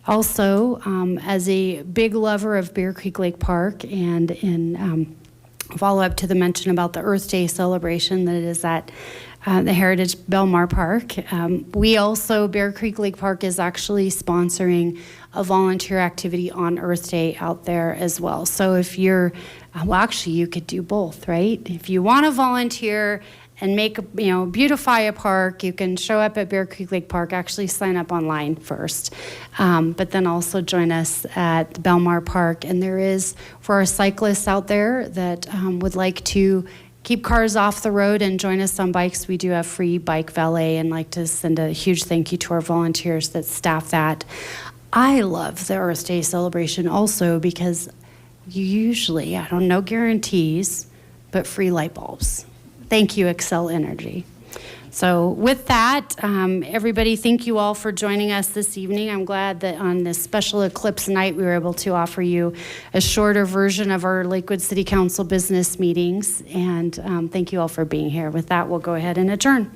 Also, as a big lover of Bear Creek Lake Park, and in follow up to the mention about the Earth Day celebration that is at the Heritage Belmar Park. We also, Bear Creek Lake Park is actually sponsoring a volunteer activity on Earth Day out there as well. So if you're, well, actually you could do both, right? If you want to volunteer and make, beautify a park, you can show up at Bear Creek Lake Park, actually sign up online first, but then also join us at Belmar Park. And there is, for our cyclists out there that would like to keep cars off the road and join us on bikes, we do have free bike valet, and like to send a huge thank you to our volunteers that staff that. I love the Earth Day celebration also because you usually, no guarantees, but free light bulbs. Thank you, Excel Energy. So with that, everybody, thank you all for joining us this evening. I'm glad that on this special eclipse night, we were able to offer you a shorter version of our Lakewood City Council business meetings. And thank you all for being here. With that, we'll go ahead and adjourn.